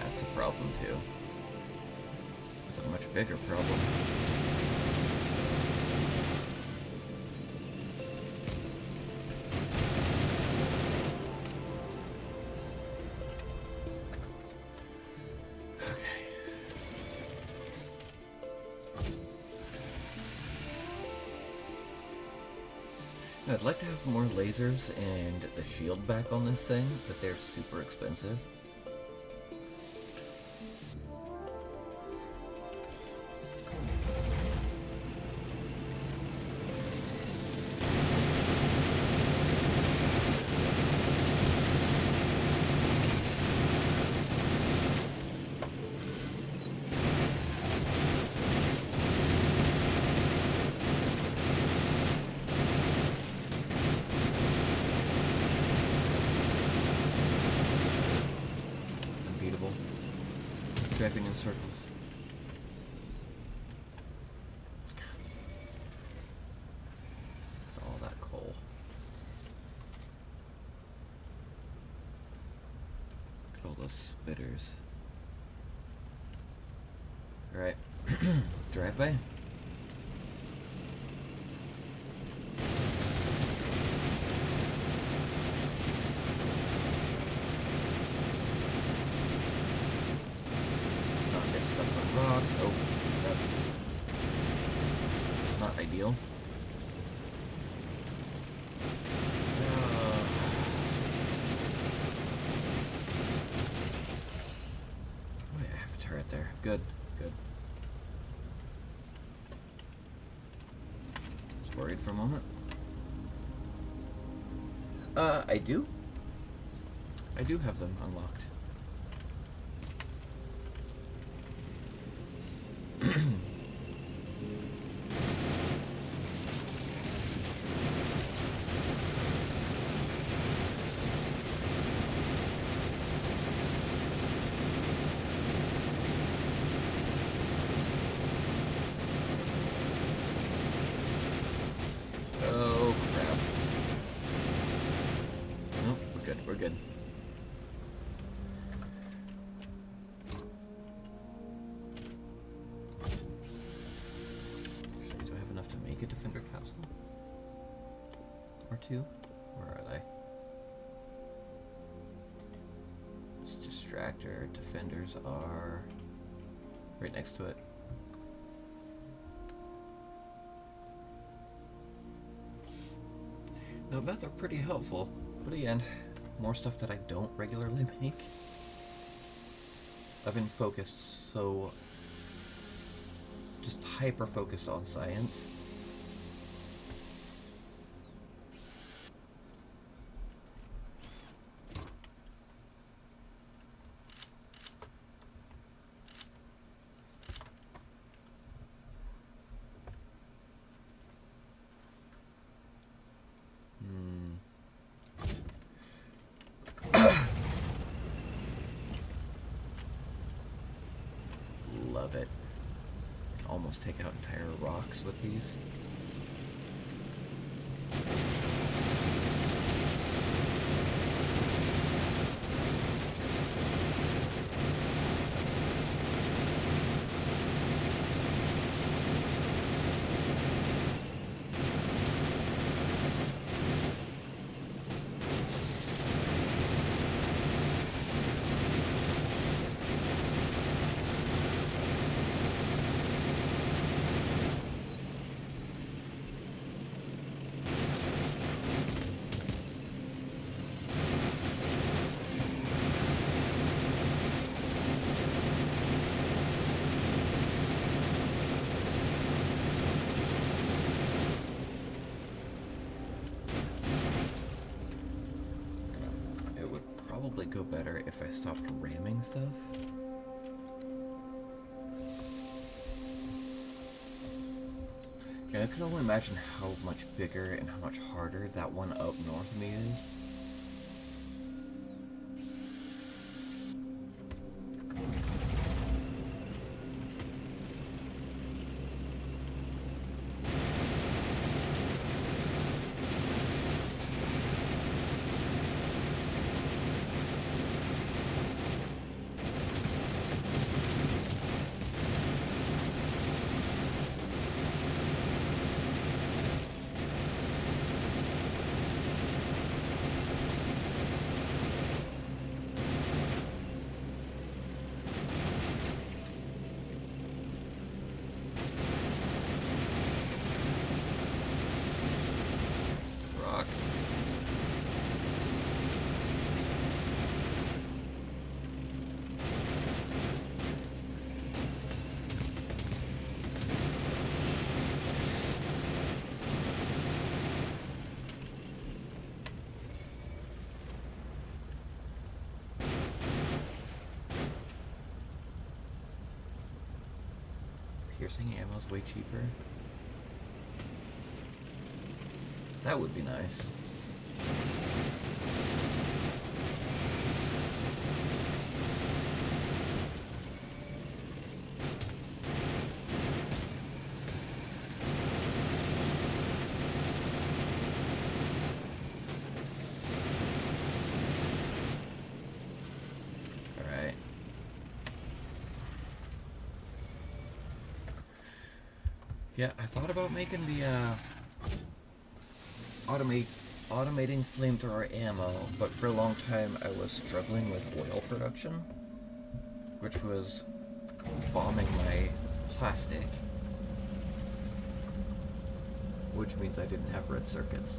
That's a problem too. It's a much bigger problem. I'd like to have more lasers and the shield back on this thing, but they're super expensive. Driving in circles. All that coal. Look at all those spitters. Alright. Drive by. Rocks. Oh, that's not ideal. Oh, yeah, I have a turret there. Good, good. Was worried for a moment. I do. I do have them unlocked. Oh crap. Nope, we're good, we're good. Do I have enough to make a defender capsule? Or two? Where are they? It's distractor. Defenders are right next to it. No, I bet they're pretty helpful. But again, more stuff that I don't regularly make. I've been focused so... just hyper-focused on science. Love it. Almost take out entire rocks with these. probably go better if I stopped ramming stuff. And I can only imagine how much bigger and how much harder that one up north of me is. Piercing ammo's way cheaper. That would be nice. Yeah, I thought about making the automating flamethrower ammo, but for a long time I was struggling with oil production, which was bombing my plastic, which means I didn't have red circuits.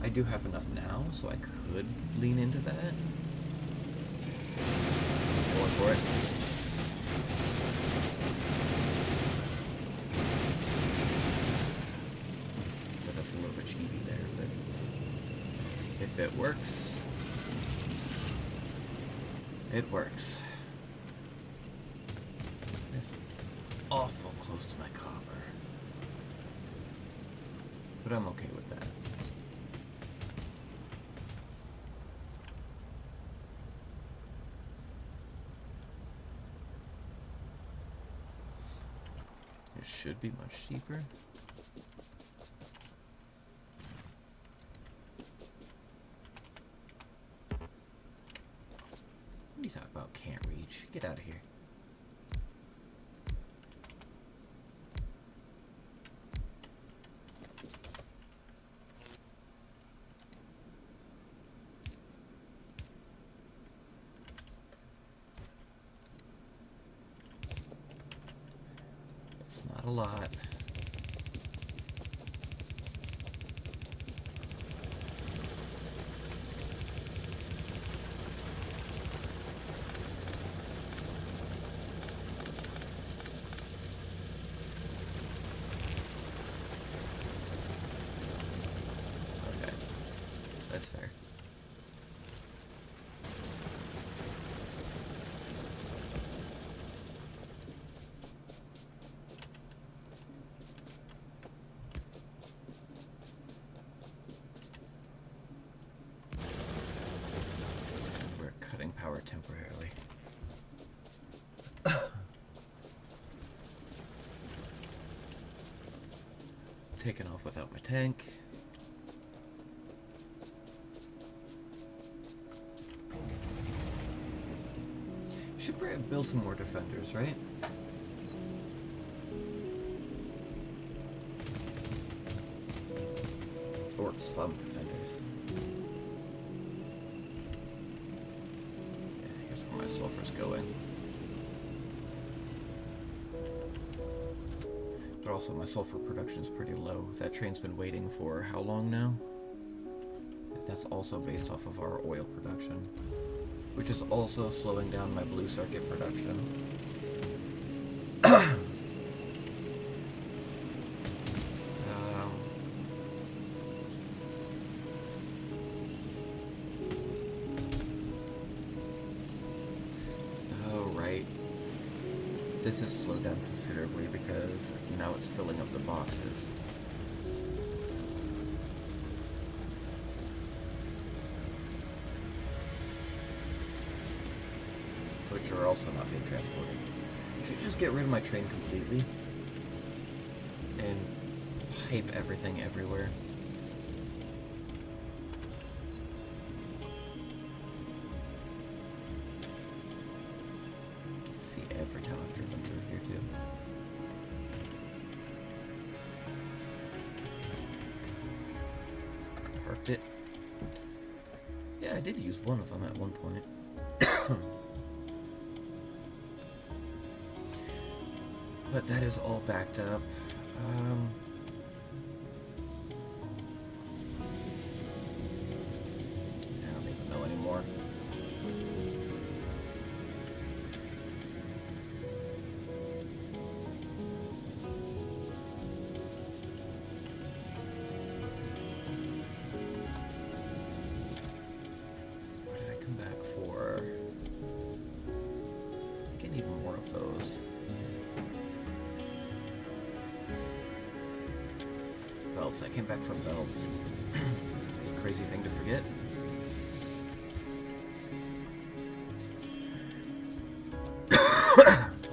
I do have enough now, so I could lean into that. Going for it. If it works, it works. It's awful close to my copper, but I'm okay with that. It should be much cheaper. You talk about can't reach. Get out of here. It's not a lot. That's fair. We're cutting power temporarily. Taking off without my tank. Should build some more defenders, right? Or some defenders. Yeah, here's where my sulfur's going. But also my sulfur production's pretty low. That train's been waiting for how long now? That's also based off of our oil production, which is also slowing down my blue circuit production. This is slowed down considerably because now it's filling up the boxes. Which are also not being transported. I should just get rid of my train completely and pipe everything everywhere. See every time I've driven through here too. Parked it. Yeah, I did use one of them at one point. But that is all backed up. I don't even know anymore. What did I come back for? I think I need more of those. Belts. I came back from belts. Crazy thing to forget.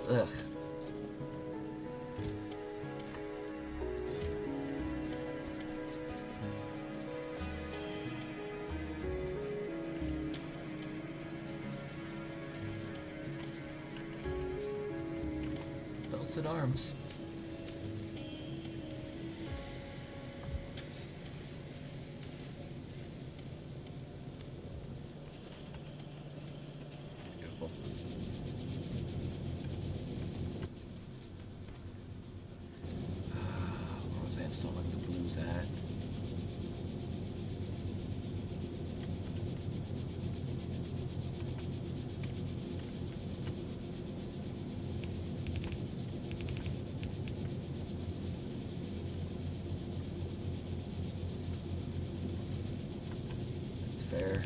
Ugh. Belts and arms. Where was I installing the blues at? That's fair.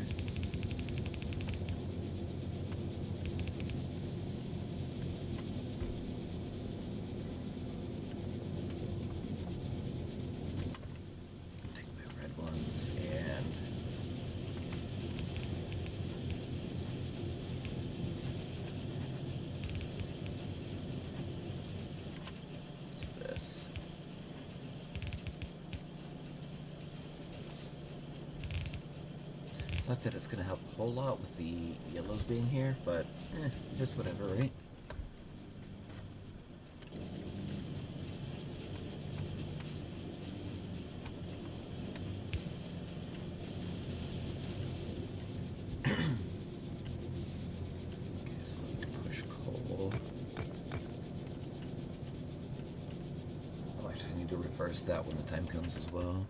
Not that it's going to help a whole lot with the yellows being here, but it's whatever, right? Okay, so I need to push coal. Oh, actually, I need to reverse that when the time comes as well.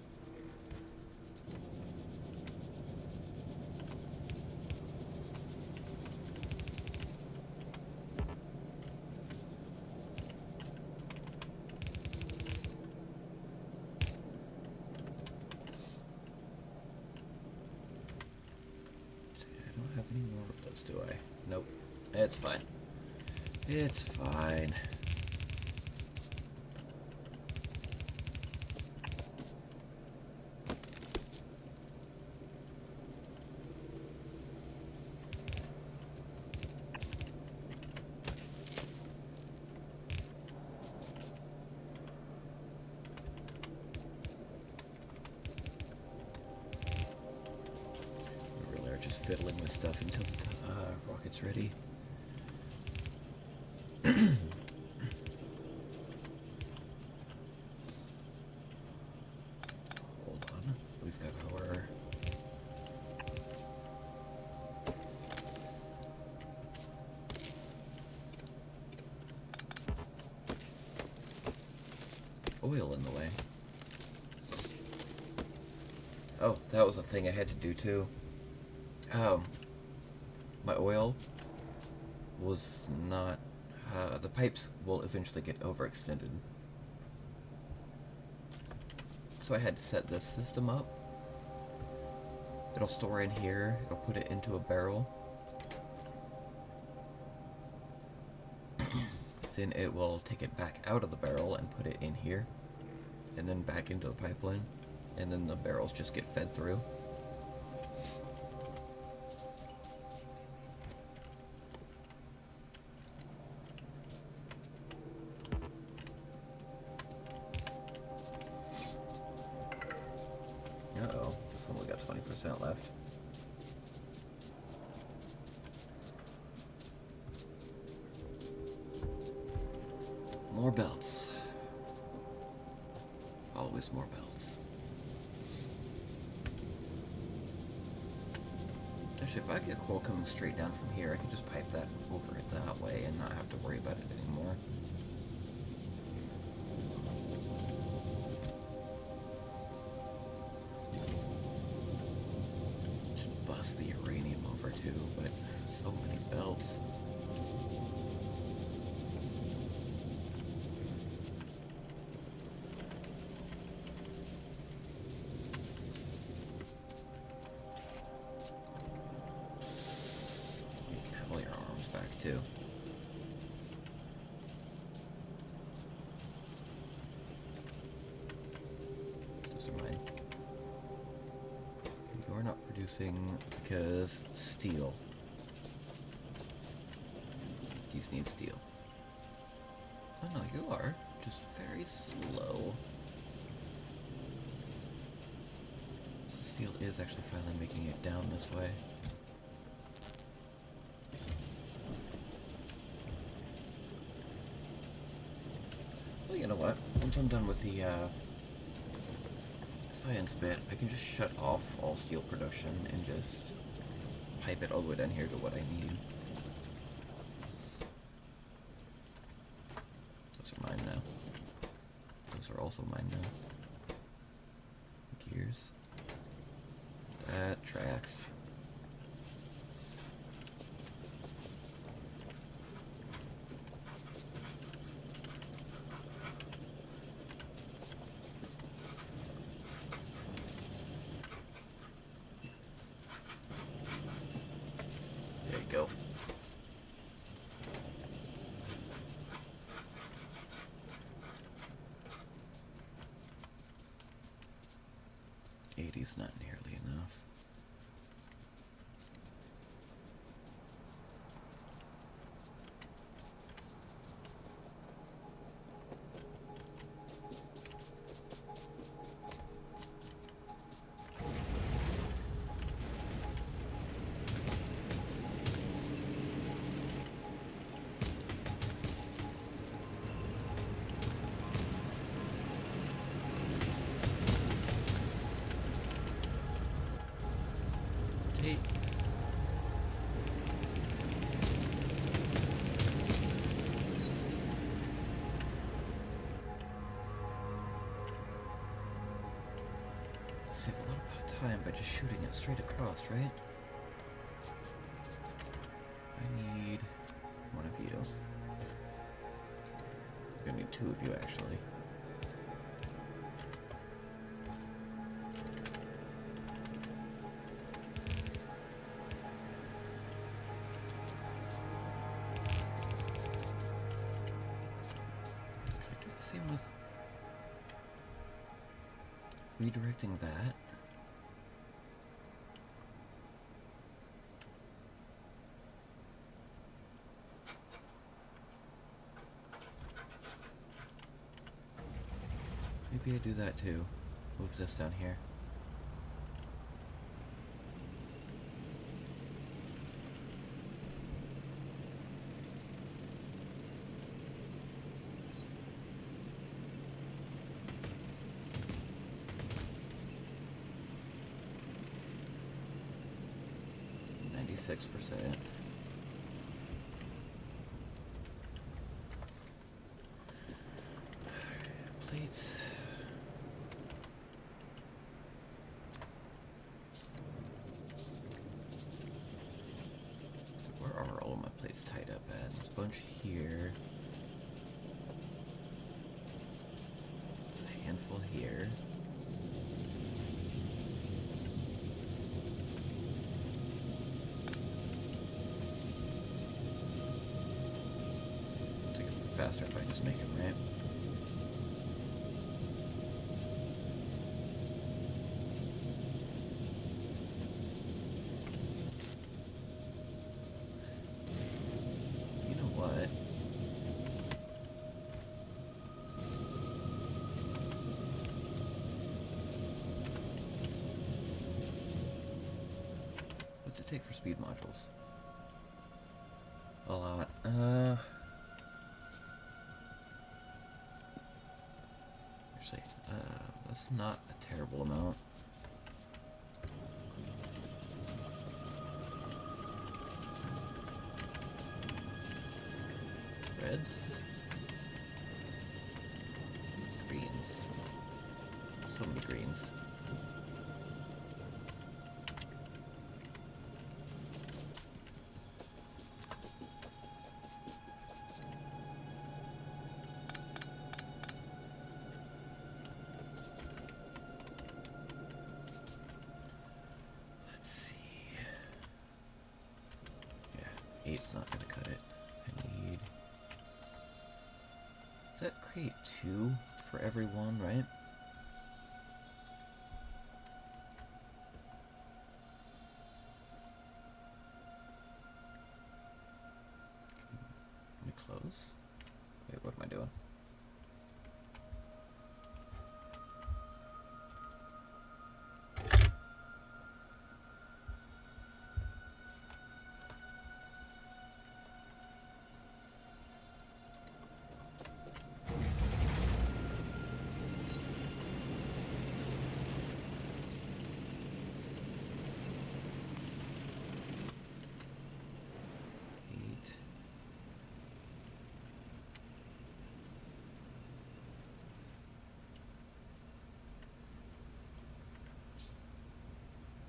Do I? Nope. It's fine. It's fine. We really are just fiddling with stuff until the rocket's ready. Hold on. We've got our oil in the way. Oh, that was a thing I had to do too. My oil was not, the pipes will eventually get overextended. So I had to set this system up. It'll store in here, it'll put it into a barrel. then it will take it back out of the barrel and put it in here, and then back into the pipeline, and then the barrels just get fed through. Uh-oh, it's only got 20% left. More belts. Always more belts. Actually, if I get coal coming straight down from here, I can just pipe that over it that way and not have to worry about it anymore. Just bust the uranium over too, but so many belts. Too. Those are mine. You're not producing because steel. These need steel. Oh no, you are. Just very slow. Steel is actually finally making it down this way. You know what? Once I'm done with the science bit, I can just shut off all steel production and just pipe it all the way down here to what I need. Those are mine now. Those are also mine now. Gears. That tracks. Go. $80's not nearly enough. Save a lot of time by just shooting it straight across, right? I need one of you. I'm gonna need two of you, actually. Can I do the same with redirecting that? Maybe I do that too. Move this down here. %. Plates. Where are all of my plates tied up at? There's a bunch here. There's a handful here. faster if I just make them, right? You know what? What's it take for speed modules? A lot. Actually, that's not a terrible amount. Reds. Greens. So many greens. Let's see. Yeah, 8's not gonna cut it. I need... Does that create 2 for every one, right? Can we close? Wait, what am I doing?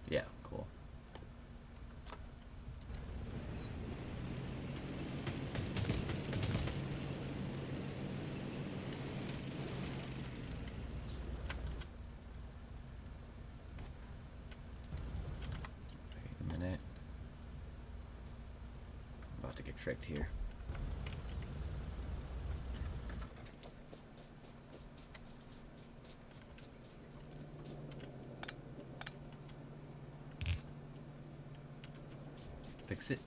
Yeah, cool. Wait a minute. I'm about to get tricked here. Fix it.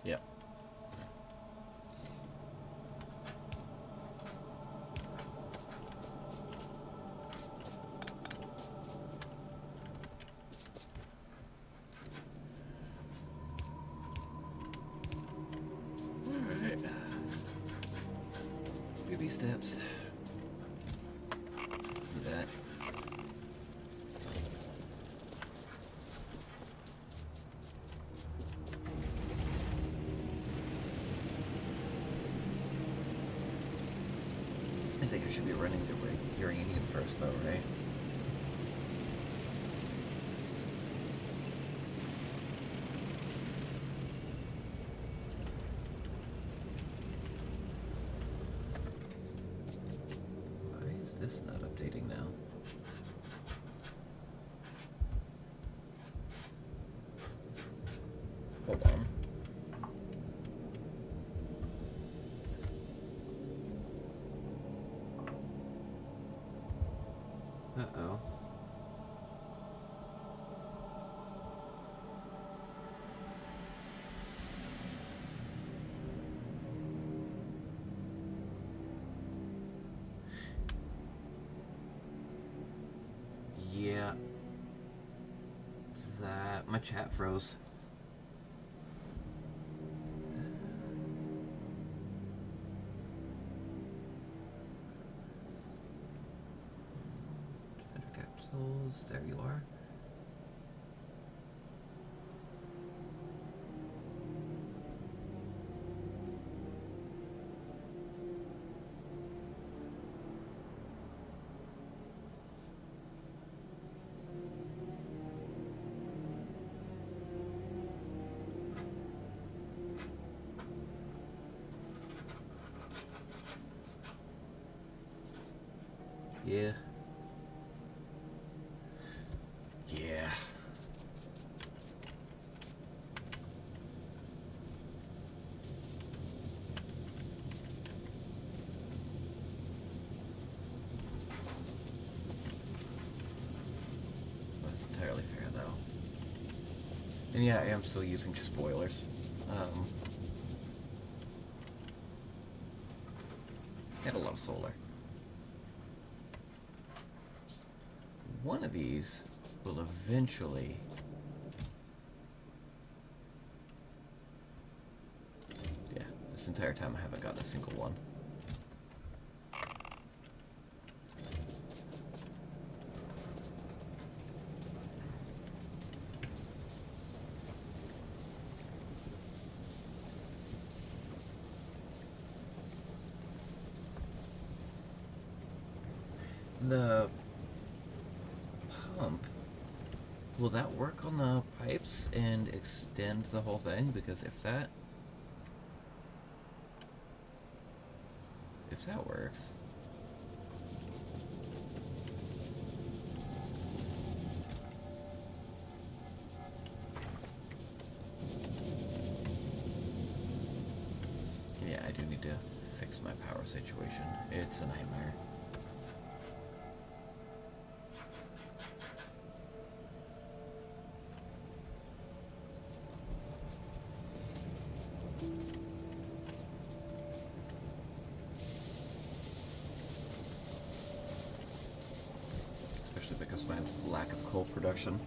Yep. Alright. Baby steps. Do that. I think I should be running the uranium first though, right? Why is this not updating now? Hold on. Uh-oh. Yeah. My chat froze. Defender capsules, there you are. Yeah. Yeah. That's entirely fair, though. And yeah, I am still using just boilers. And a lot of solar. One of these will eventually... Yeah, this entire time I haven't gotten a single one. The pump, will that work on the pipes and extend the whole thing? Because if that works, yeah, I do need to fix my power situation. It's a nightmare. Especially because of my lack of coal production.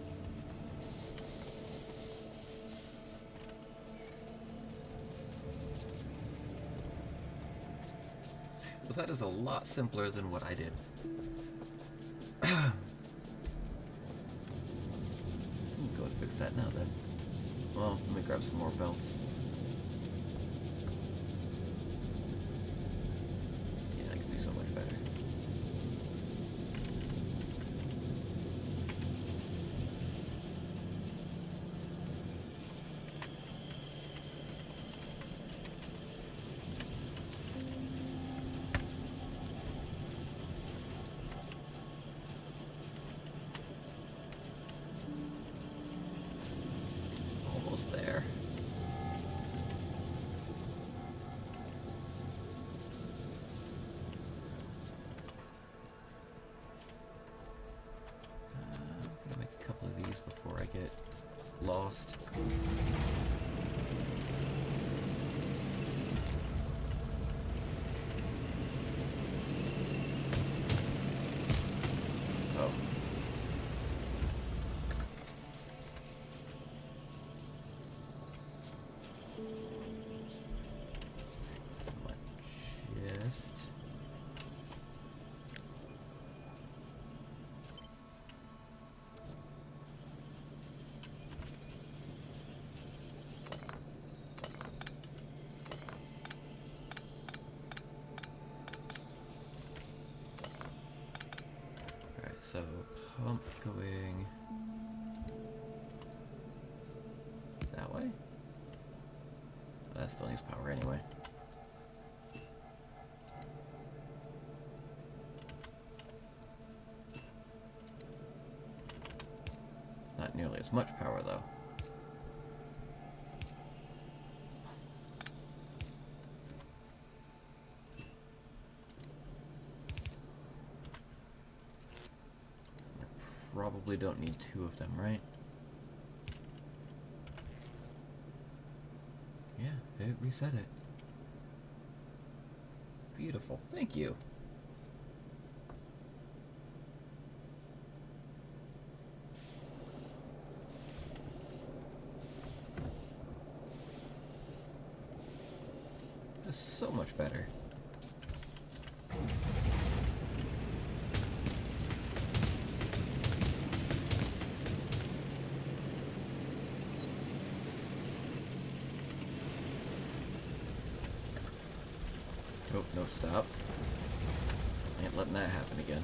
Well, that is a lot simpler than what I did. Go and fix that now then. Well, let me grab some more belts. Yeah, that could be so much better. Almost there. I'm gonna make a couple of these before I get lost. So. Just... Alright, so pump going that way? That still needs power anyway. Not nearly as much power though. Probably don't need two of them, right? Yeah, it reset it. Beautiful. Thank you. Just so much better. Oh, no, stop. Ain't letting that happen again.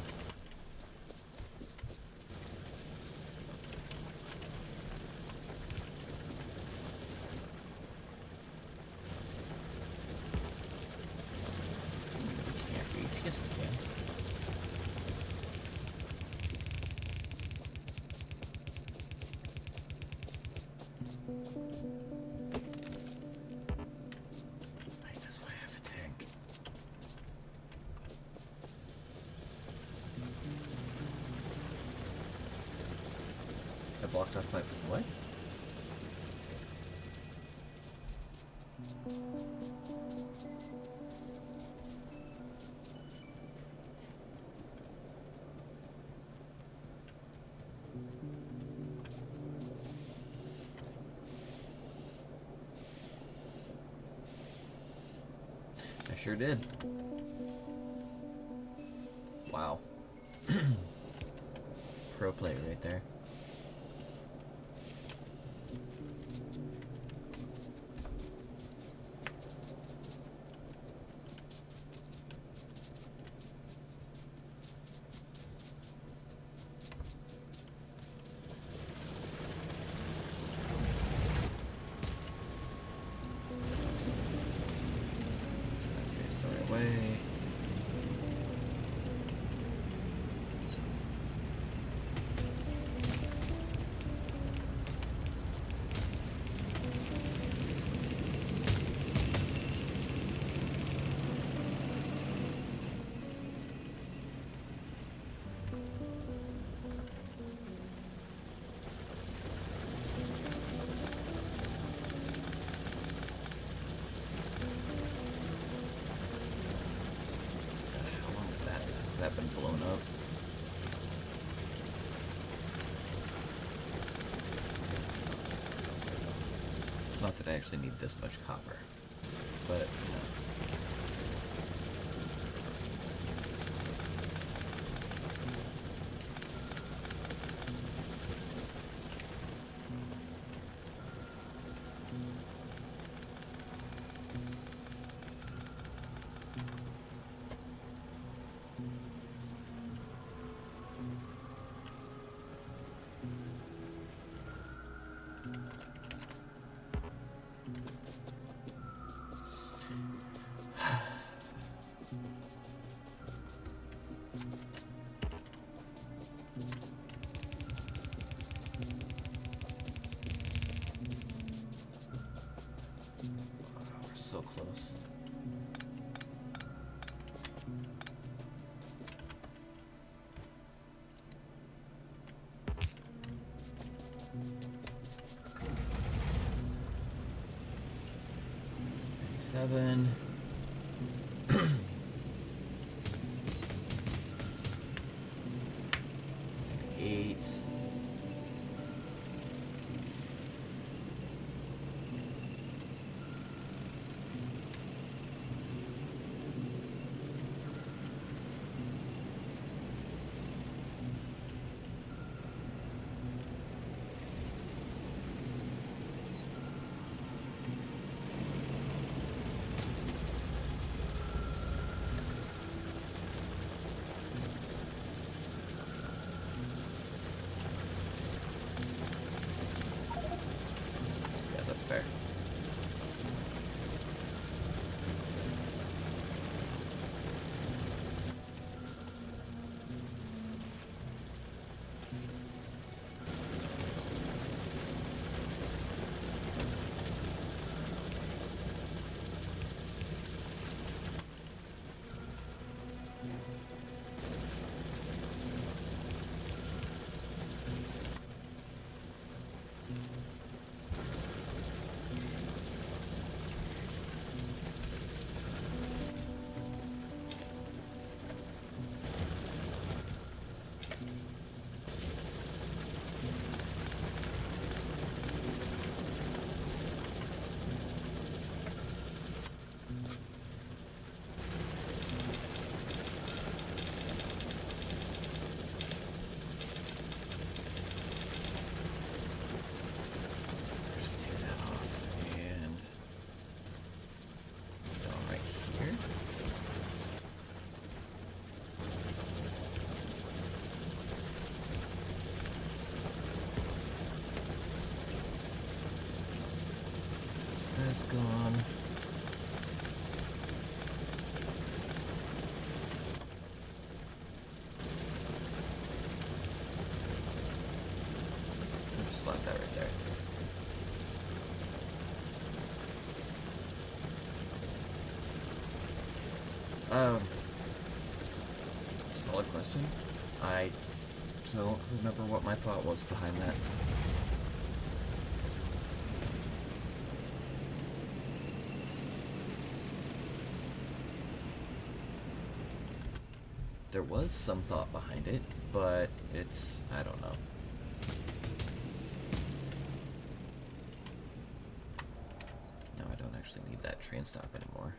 We can't reach. Yes, we can. Wait, that's why I have a tank. I blocked off my... what? I sure did. Wow. Pro player right there. Let's get started away. How long has that been blown up? Not that I actually need this much copper, but you know. We're so close. Seven. 8. Yeah, that's fair. Just take that off and go right here. Since that's gone. I'll just slap that right there. Um, Solid question. I don't remember what my thought was behind that. There was some thought behind it, but I don't know. No, I don't actually need that train stop anymore.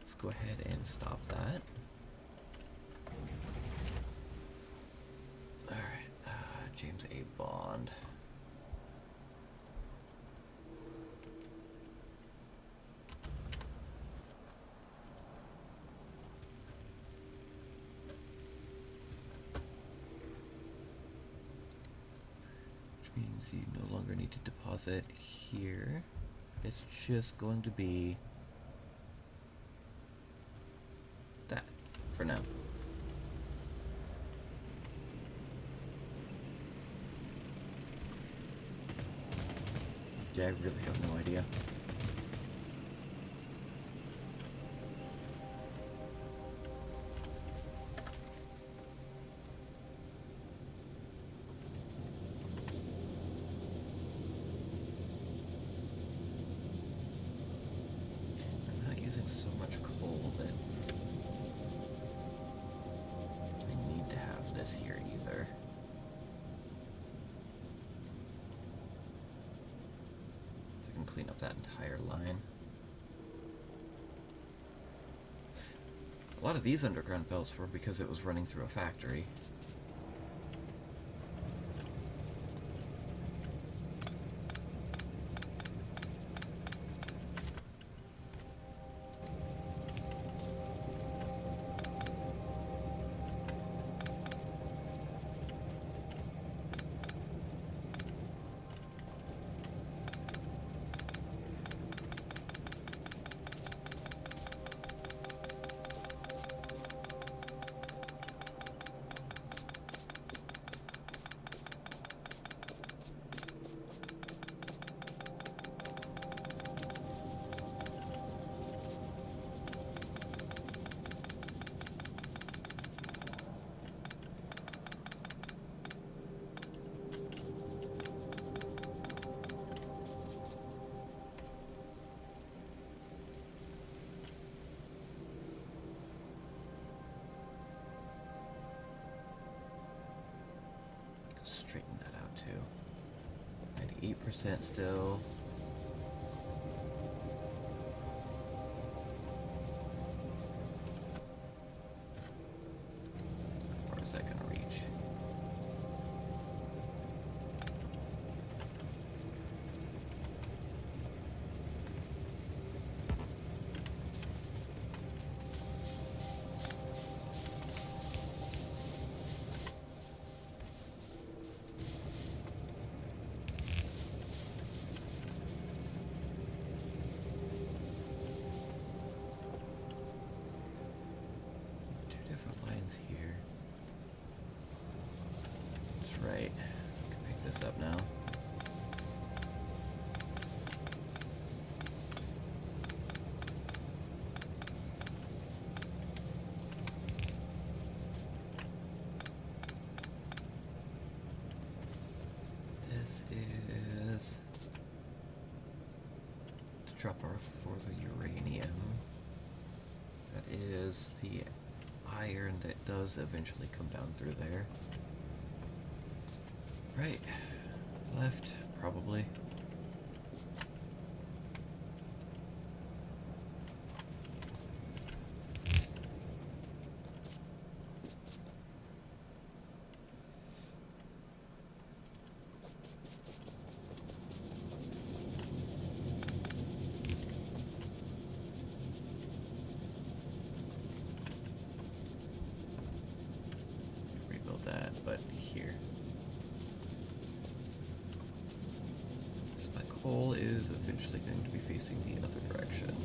Let's go ahead and stop that. Alright, James A. Bond. Which means you no longer need to deposit here. It's just going to be that for now. Yeah, I really have no idea. I'm not using so much coal that I need to have this here either. So I can clean up that entire line. A lot of these underground belts were because it was running through a factory. Straighten that out too. 98% still. How far is that gonna reach? Here. That's right. I can pick this up now. This is the drop off for the uranium. That is the iron that does eventually come down through there. Right. Left, probably. That, but here. So my coal is eventually going to be facing the other direction.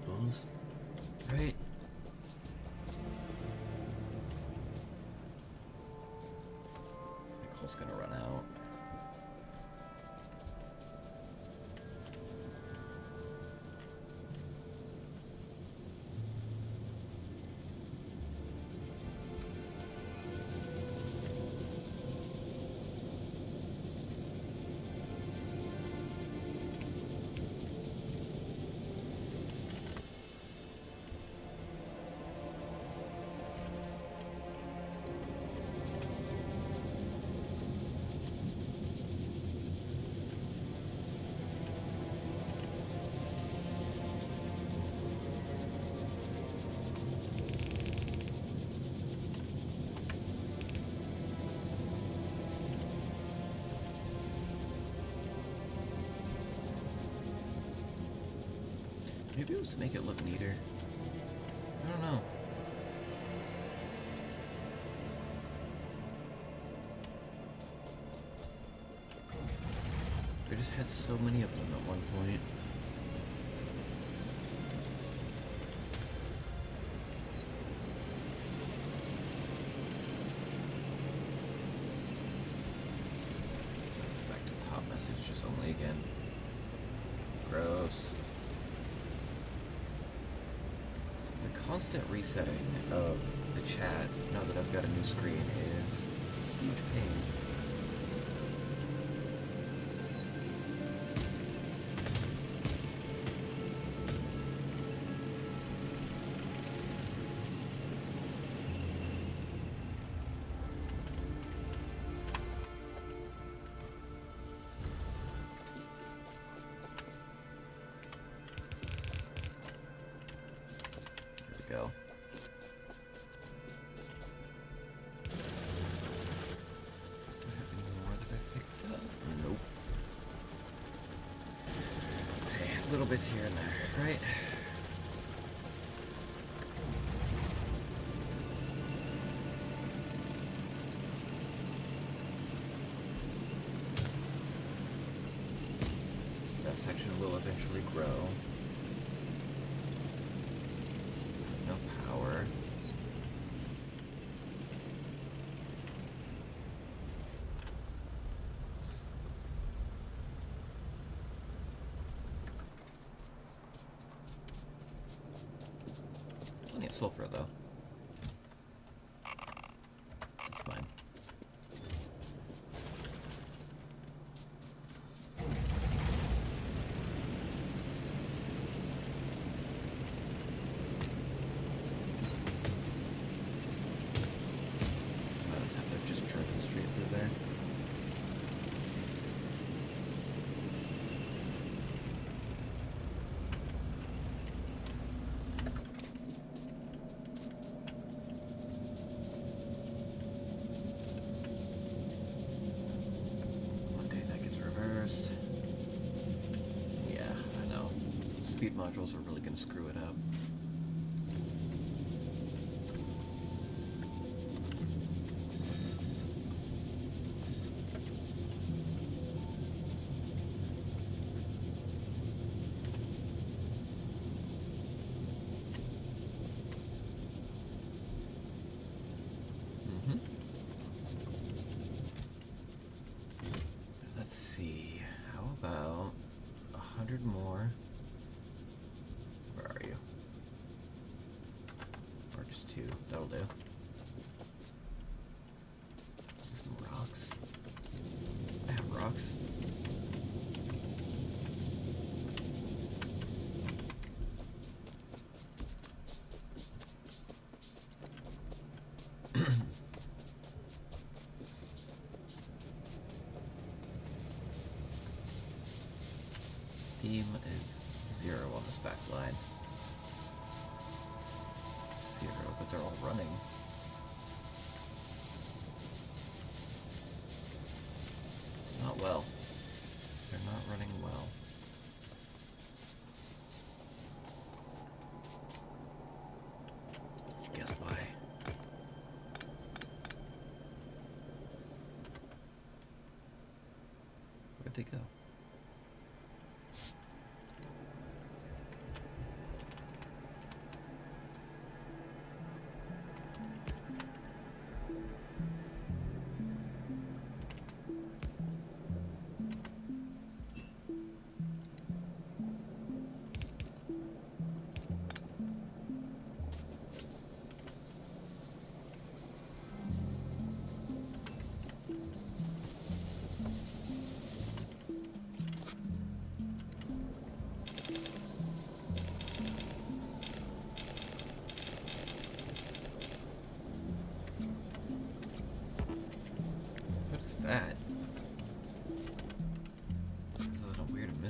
problems, right? The coal's gonna run out. Maybe it was to make it look neater. I don't know. I just had so many of them at one point. It's back to top messages only again. Gross. The constant resetting of the chat, now that I've got a new screen, is a huge pain. Go. Do I have any more that I've picked up? Nope. Okay, little bits here and there, right? That section will eventually grow. Plenty of sulfur, though. That's fine. I've just driven straight through there. Yeah, I know. Speed modules are really going to screw it up. Let's see. How about 100 more? Where are you? Or just 2. That'll do. Some rocks. I have rocks. Steam is 0 on this back line. 0, but they're all running. Not well. They're not running well. Guess why? Where'd they go?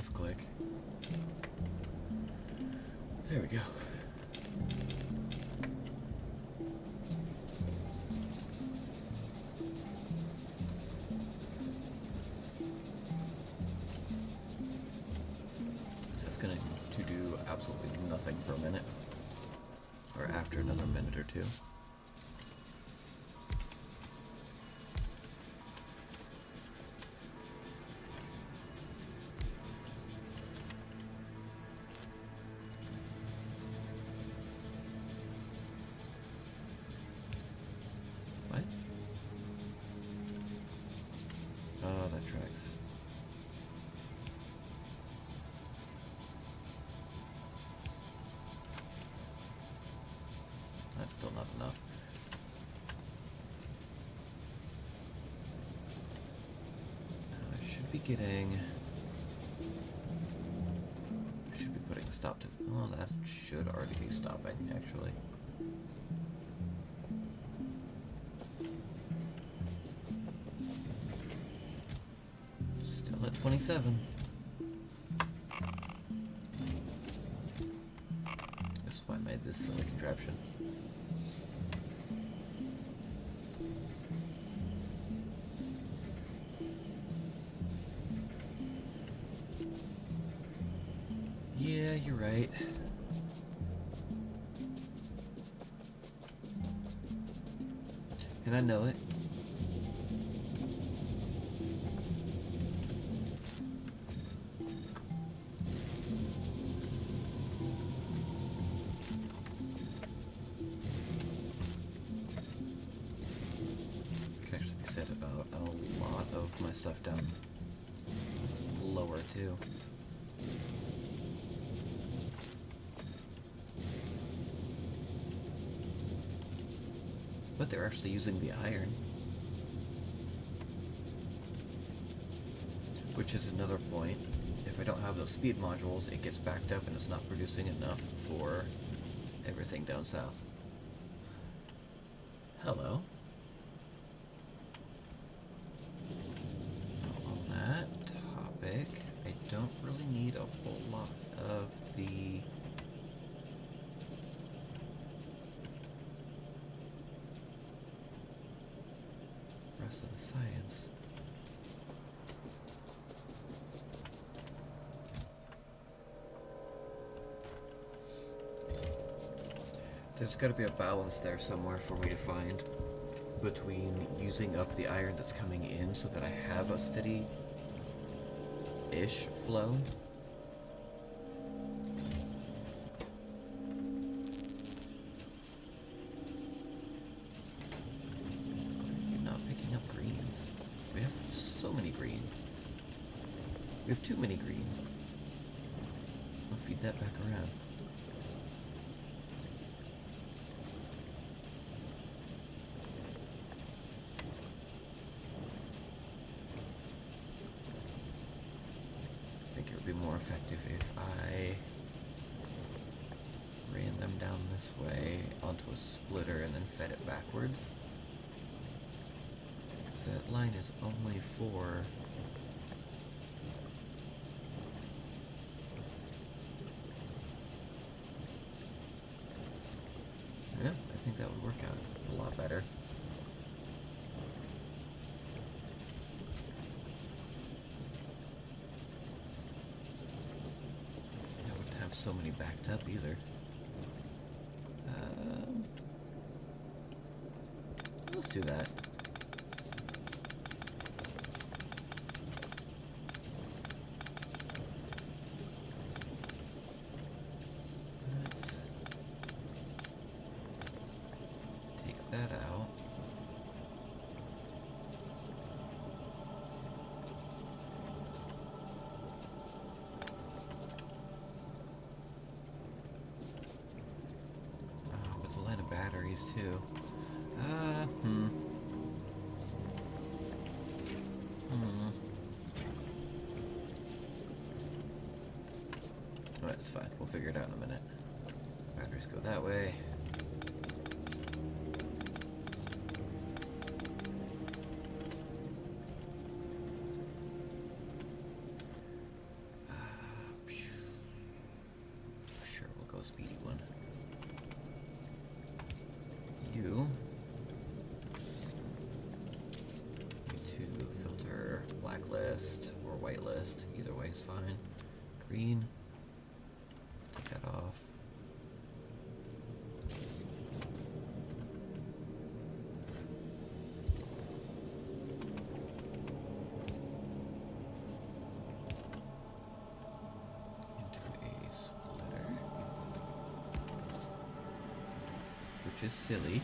misclick. There we go. That's going to do absolutely nothing for a minute. Or after another minute or two. What? Oh, that tracks. That's still not enough. I should be getting... I should be putting a stop to... Oh, that should already be stopping, actually. Still at 27. That's why I made this silly contraption. Yeah, you're right. And I know it. Can actually be said about a lot of my stuff down lower too. But they're actually using the iron. Which is another point. If I don't have those speed modules, it gets backed up and it's not producing enough for everything down south. Hello. On that topic, I don't really need a whole lot of the rest of the science. There's got to be a balance there somewhere for me to find between using up the iron that's coming in so that I have a steady-ish flow. Not picking up greens. We have so many green. We have too many green. I'll feed that back around. I think it would be more effective if I ran them down this way onto a splitter and then fed it backwards. That line is only for yeah, I think that would work out a lot better. I wouldn't have so many backed up either. Let's do that. Let's take that out. With a line of batteries too. Alright, it's fine. We'll figure it out in a minute. Batteries go that way. a speedy one. You need to filter blacklist or whitelist. Either way is fine. Green. Take that off. Which is silly.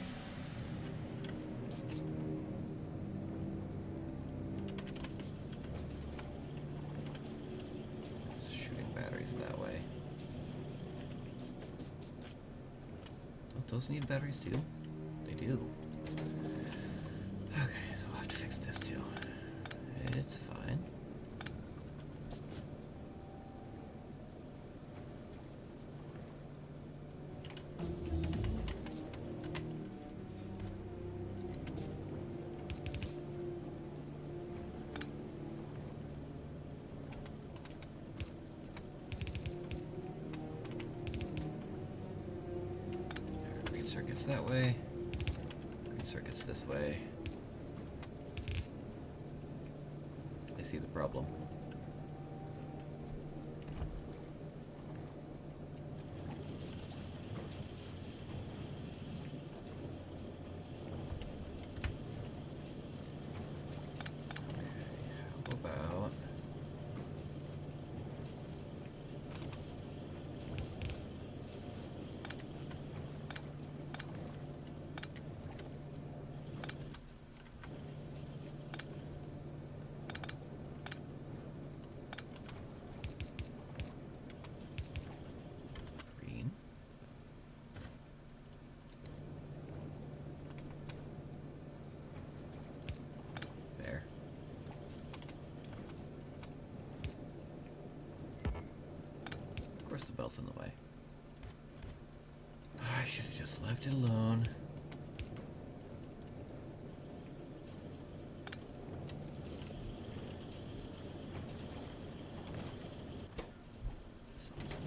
It's shooting batteries that way. Don't those need batteries too? They do. Okay, so I'll have to fix this too. It's fine. Circuits that way, green circuits this way. I see the problem. Okay, how about the belt's in the way. I should have just left it alone.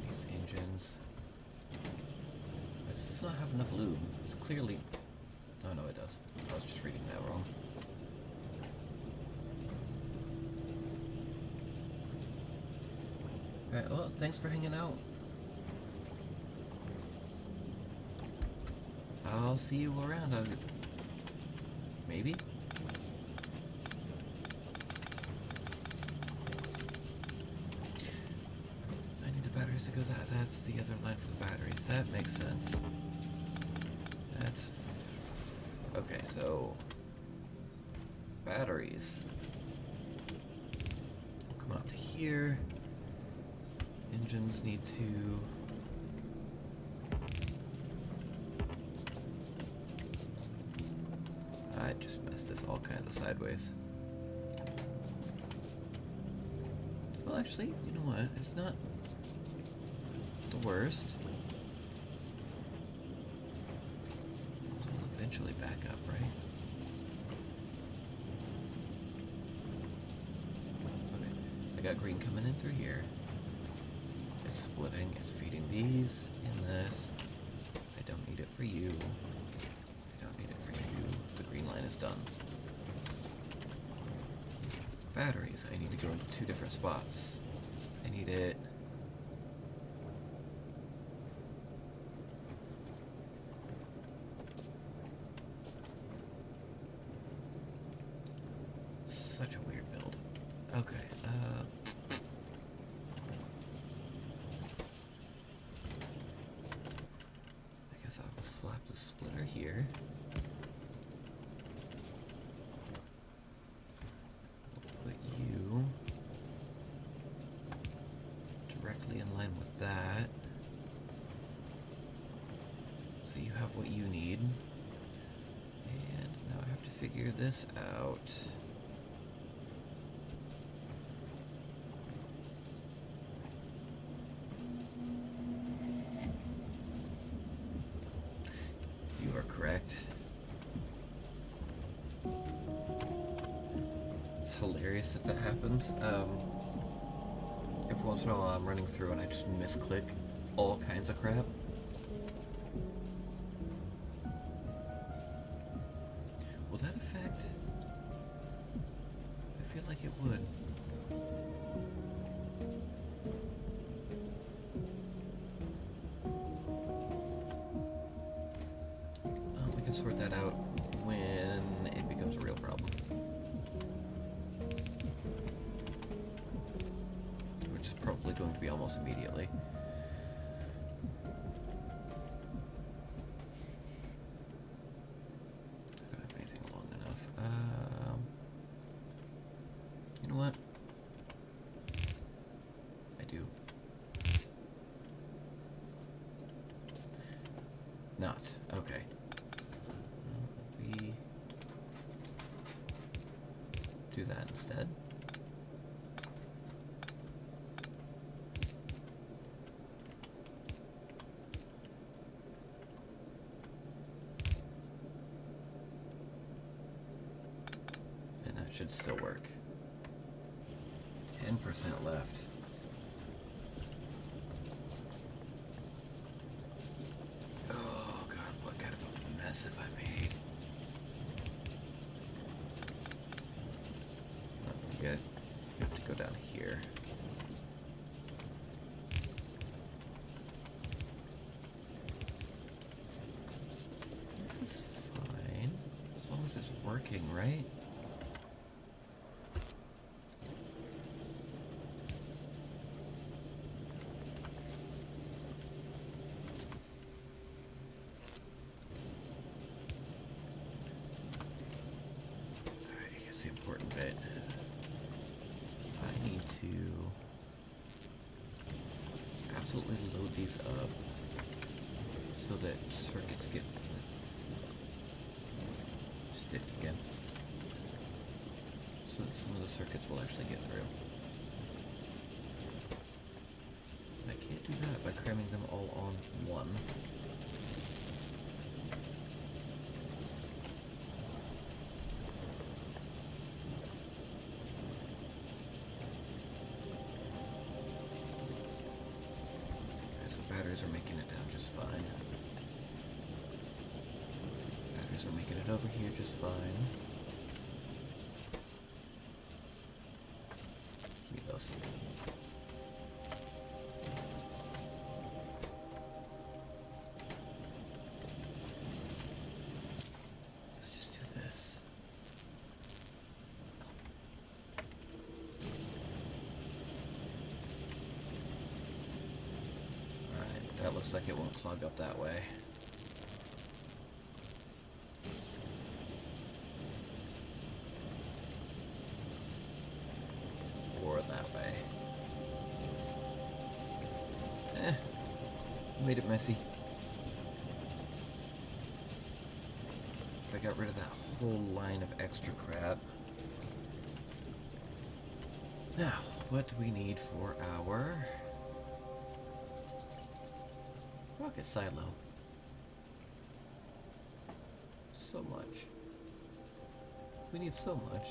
These engines. It does not have enough lube. It's clearly... Oh no, it does. I was just reading that wrong. Alright, well, thanks for hanging out. I'll see you around. Maybe? I need the batteries to go that's the other line for the batteries. That makes sense. That's... Okay, so... Batteries. We'll come out to here. Engines need to... I just messed this all kinds of sideways. Well, actually, you know what? It's not the worst. This will eventually back up, right? Okay, I got green coming in through here. It's splitting, it's feeding these and this. I don't need it for you. I don't need it for you. The green line is done. Batteries, I need to go into 2 different spots. I need it... Such a weird build. Okay, I guess I will slap the splitter here. We'll put you directly in line with that. So you have what you need. And now I have to figure this out. You are correct. It's hilarious that happens. Every once in a while I'm running through and I just misclick all kinds of crap. sort that out when it becomes a real problem. Which is probably going to be almost immediately. I don't have anything long enough. You know what? I do. Not. Okay. If we do that instead. And that should still work. 10% left. Oh god, what kind of a mess have I made? Not good. You have to go down here. This is fine. As long as it's working, right? The important bit. I need to absolutely load these up so that circuits get through. Stick again. So that some of the circuits will actually get through. I can't do that by cramming them all on one. Batteries are making it down just fine. Batteries are making it over here just fine. Give me those. Let's just do this. That looks like it won't plug up that way. Or that way. Made it messy. But I got rid of that whole line of extra crap. Now, what do we need for our rocket silo? So much. We need so much.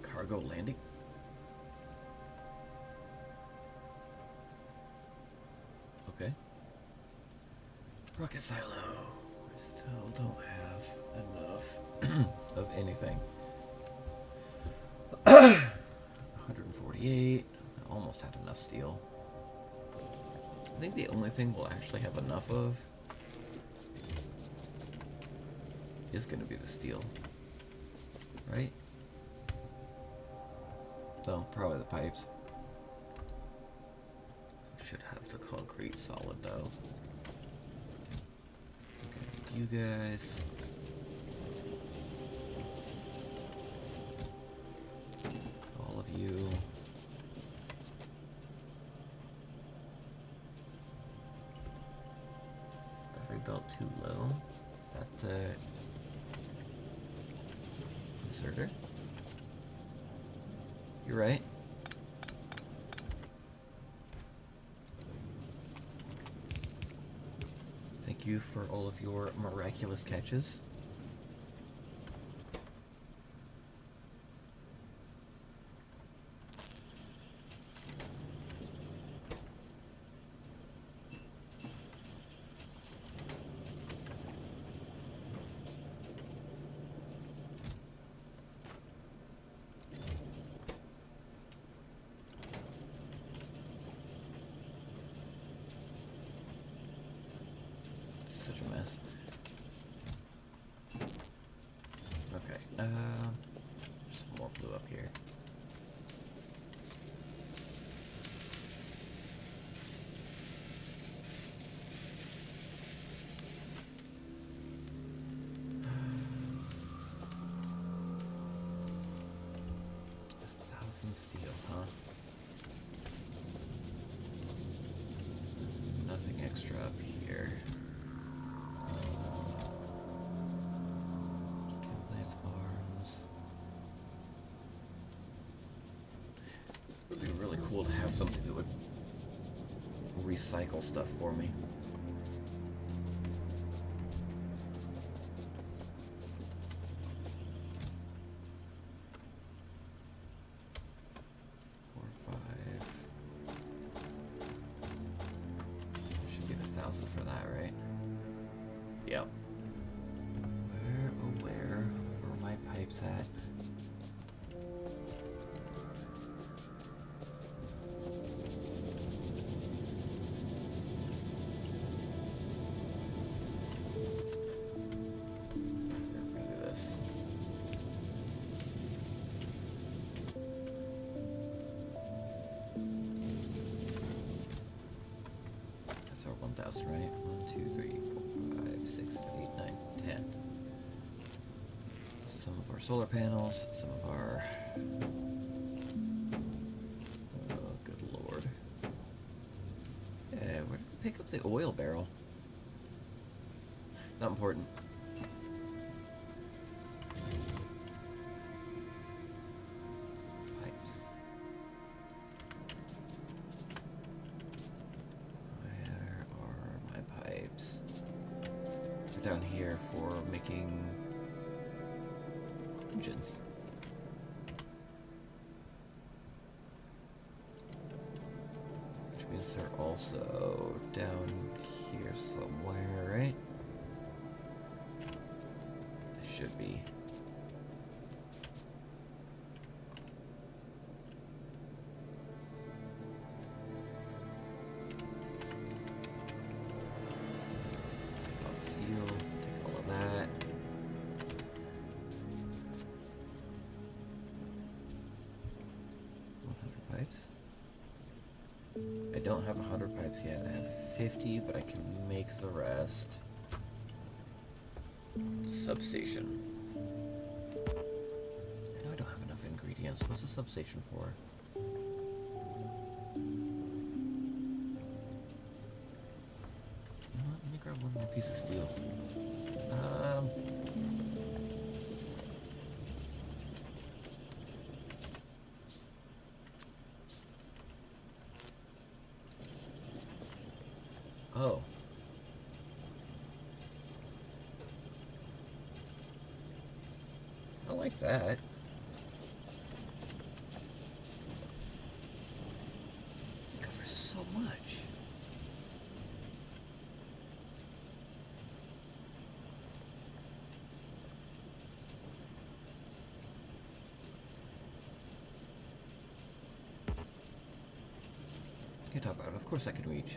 Cargo landing. Okay. Rocket silo. I still don't have enough of anything. 148. I almost had enough steel. I think the only thing we'll actually have enough of is going to be the steel. Right? No, probably the pipes. Should have the concrete solid though. Okay, you guys. All of you. Battery belt too low. At the inserter. You're right. Thank you for all of your miraculous catches. such a mess. Okay, some more blue up here. Steel, huh? Nothing extra up here. Plants, arms. It would be really cool to have something that would recycle stuff for me. For that, right? Yep. Where are my pipes at? We're gonna do this. That's our 1,000, right? 1, 2, 3, 4, 5, 6, 7, 8, 9, 10. Some of our solar panels, some of our... Oh, good lord. Yeah, where did we pick up the oil barrel? Not important. Pipes. Where are my pipes? They're down here for making engines. Which means they're also down here somewhere, right? They should be. Take all the steel, take all of that. Pipes. I don't have 100 pipes yet. I have 50, but I can make the rest. Substation. I know I don't have enough ingredients. What's the substation for? You know what? Let me grab one more piece of steel. Oh. I like that. It covers so much. Can't talk about it. Of course I can reach.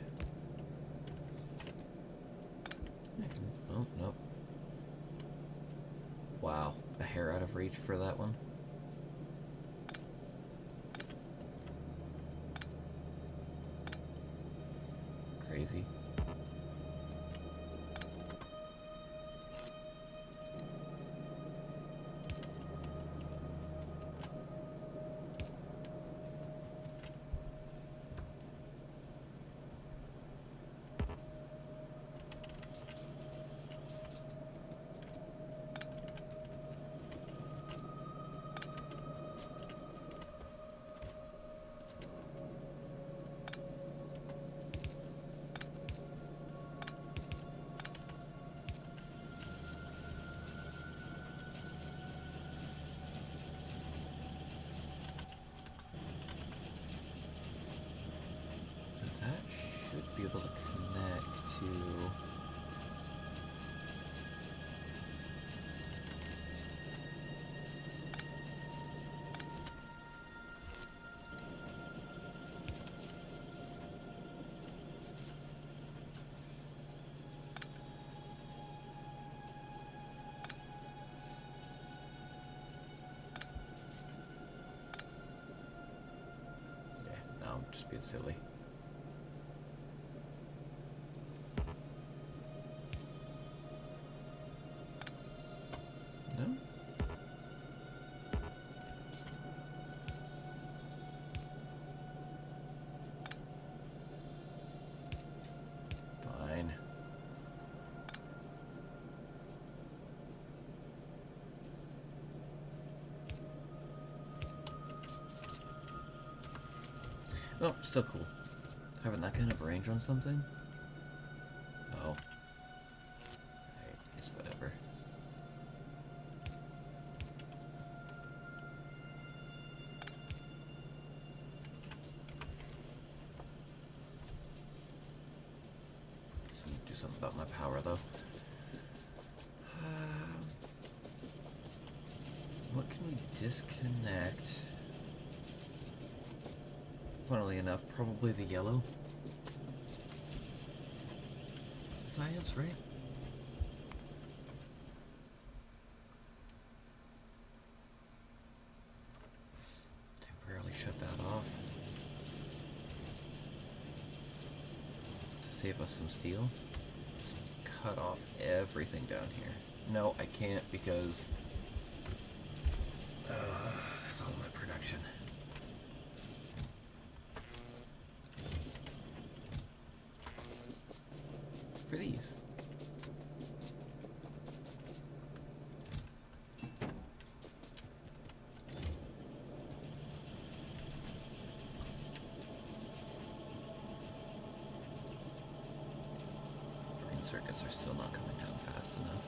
Oh, no. Wow, a hair out of reach for that one. Crazy. just being silly. No? Fine. Oh, still cool. Having that kind of range on something? Oh. Hey, it's whatever. So do something about my power, though. What can we disconnect? Funnily enough, probably the yellow. Science, right? Temporarily shut that off. To save us some steel. Just cut off everything down here. No, I can't because... that's all my production. For these. Green circuits are still not coming down fast enough.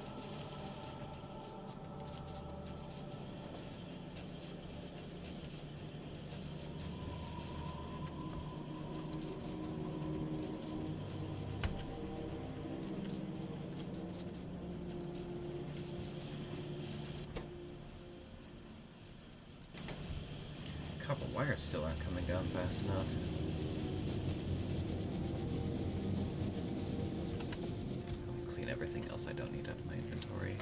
Copper wires still aren't coming down fast enough. Let me clean everything else I don't need out of my inventory.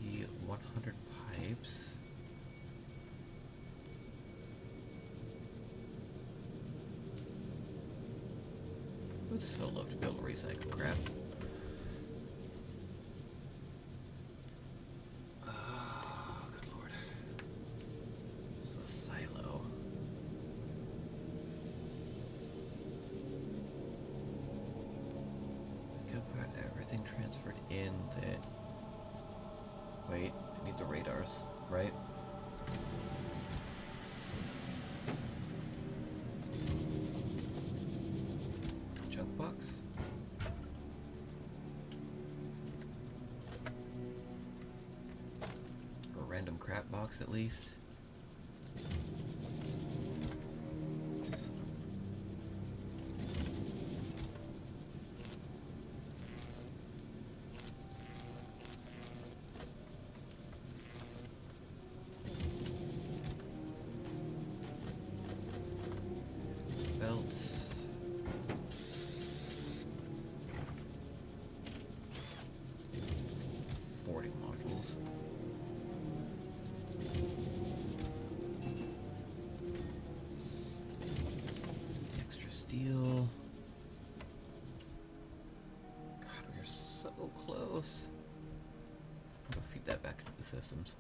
The 100 pipes. Would so love to be able to recycle crap. Transferred in that. Wait, I need the radars, right? Junk box? Or a random crap box at least. Belts. Modules. Extra steel. God, we are so close. I'll go feed that back into the systems.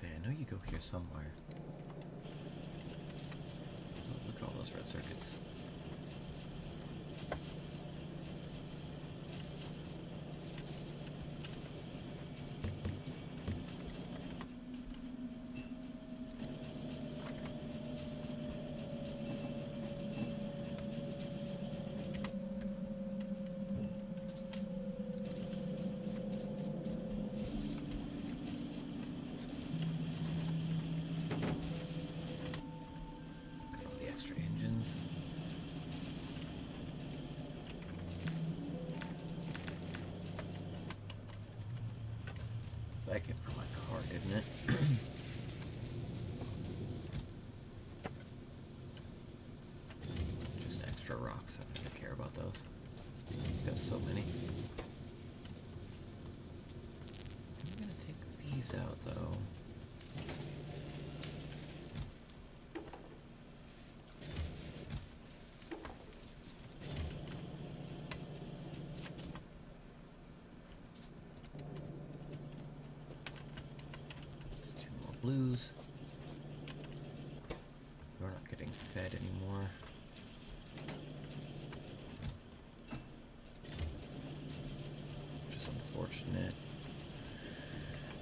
I know you go here somewhere. Oh, look at all those red circuits. like it for my car, didn't it? Just extra rocks. I don't even care about those. Got so many. I'm gonna take these out though. Blues. You're not getting fed anymore. Which is unfortunate.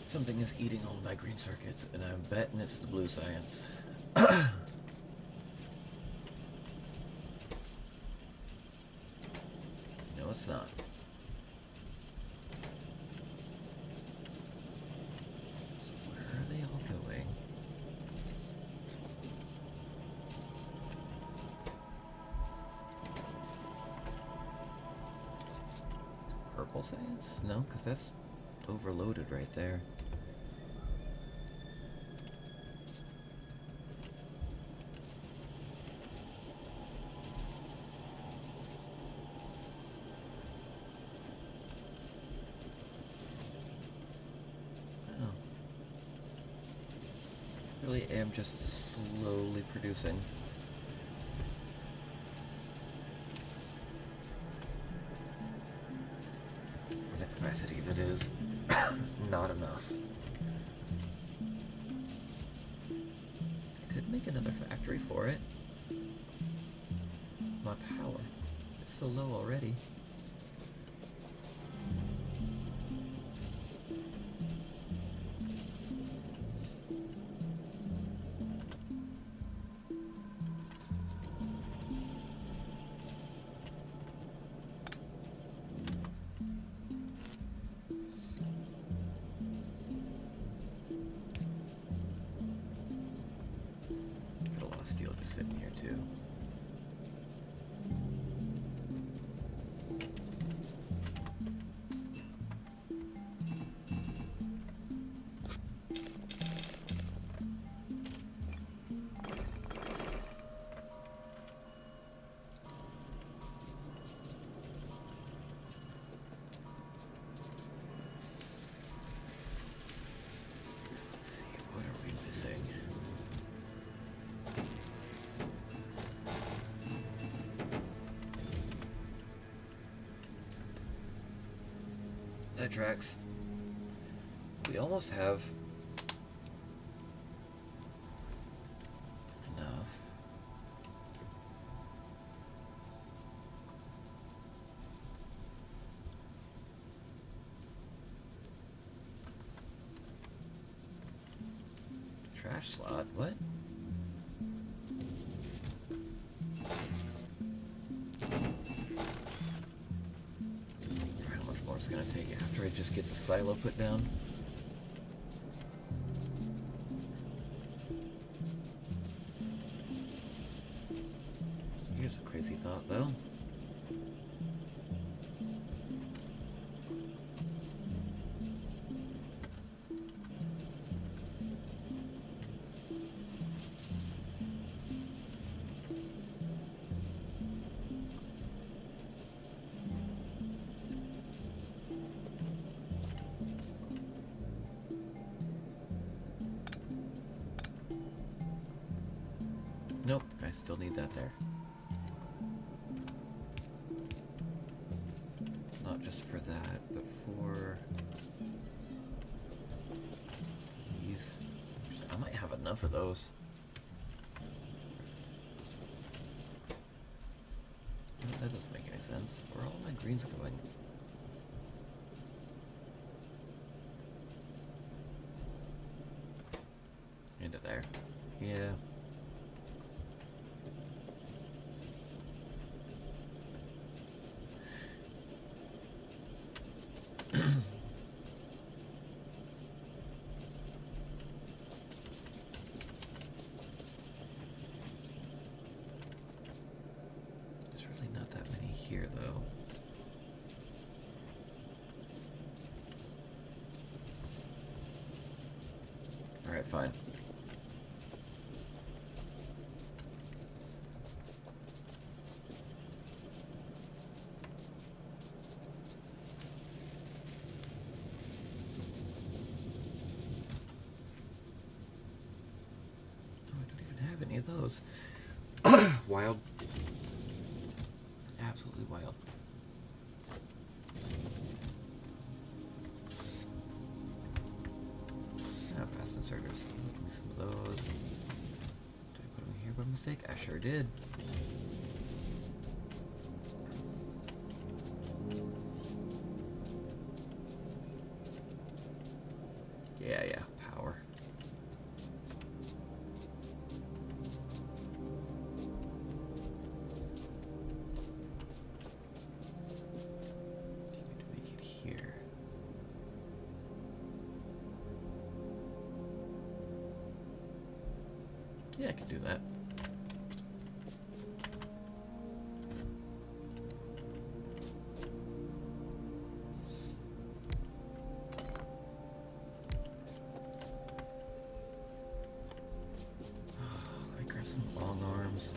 Something is eating all of my green circuits, and I'm betting it's the blue science. No, it's not. Purple science? No, because that's overloaded right there. Oh. Really am just slowly producing. Capacity that is not enough. I could make another factory for it. My power is so low already. Steel just sitting here too. Let's see, what are we missing? That tracks. We almost have enough. Trash slot, what? It's gonna take after I just get the silo put down. Here's a crazy thought though. Nope, I still need that there. Not just for that, but for these. I might have enough of those. That doesn't make any sense. Where are all my greens going? Into there. Yeah. Here though. Alright, fine. Any of those. Wild. Absolutely wild. Fast inserters. Give me some of those. Did I put them here by mistake? I sure did. Yeah, power. Yeah, I can do that. Let me grab some long arms.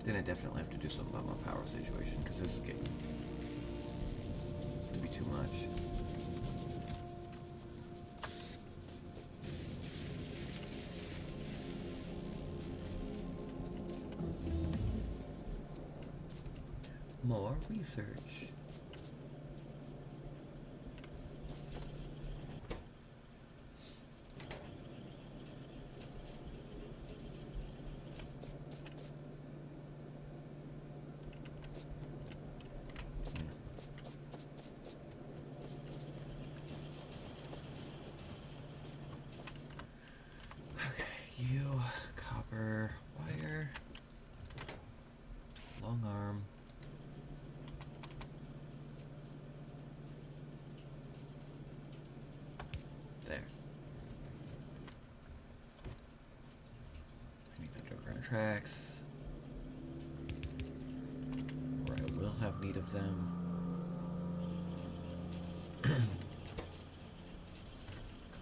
Then I definitely have to do something about my power situation, because this is getting to be too much. More research. Okay, you copper wire, long arm. There. I need underground tracks, where I will have need of them.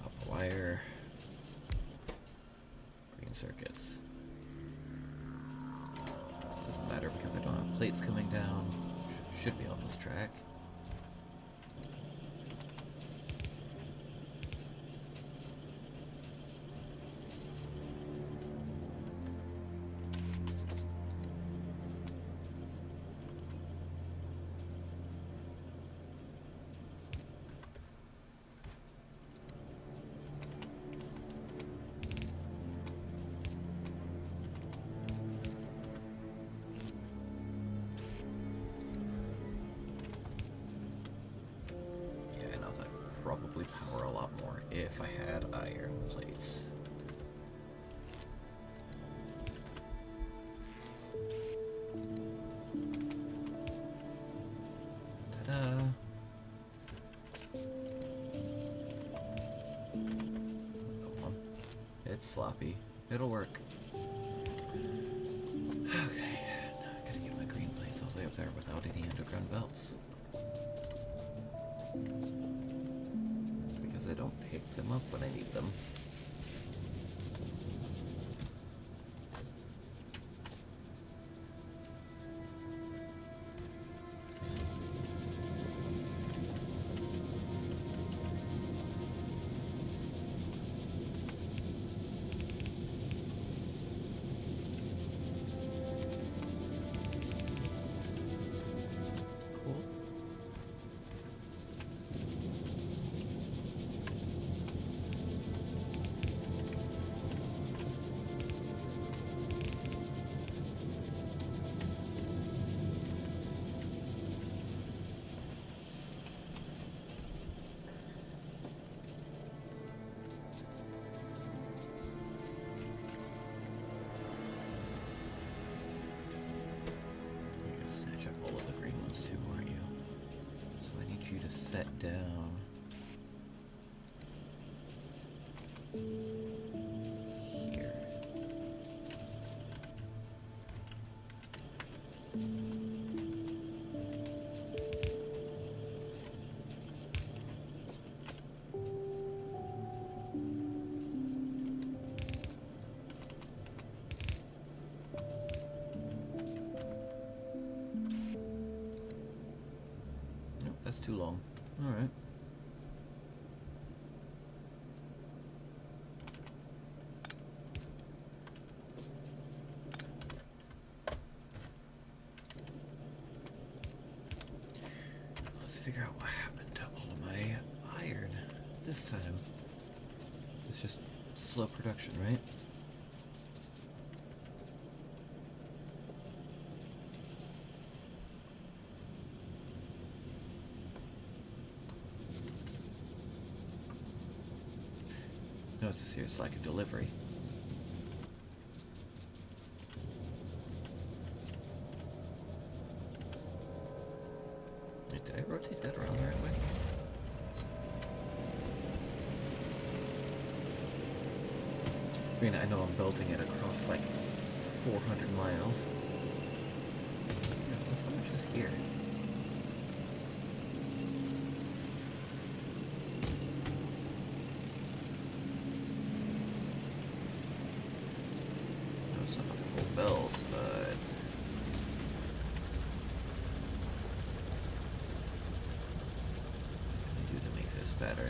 Copper wire, green circuits. Doesn't matter because I don't have plates coming down. Should be on this track. Probably power a lot more if I had iron plates. Ta-da! Come on. It's sloppy. It'll work. Okay, now I gotta get my green plates all the way up there without any underground belts. I don't pick them up when I need them. You to set down here. That's too long. Alright. Let's figure out what happened to all of my iron this time. It's just slow production, right? No, it's a serious lack of delivery. Wait, did I rotate that around the right way? I mean, I know I'm belting it across like 400 miles. Yeah, how much is here? No, it's not a full belt, but... what can we do to make this better?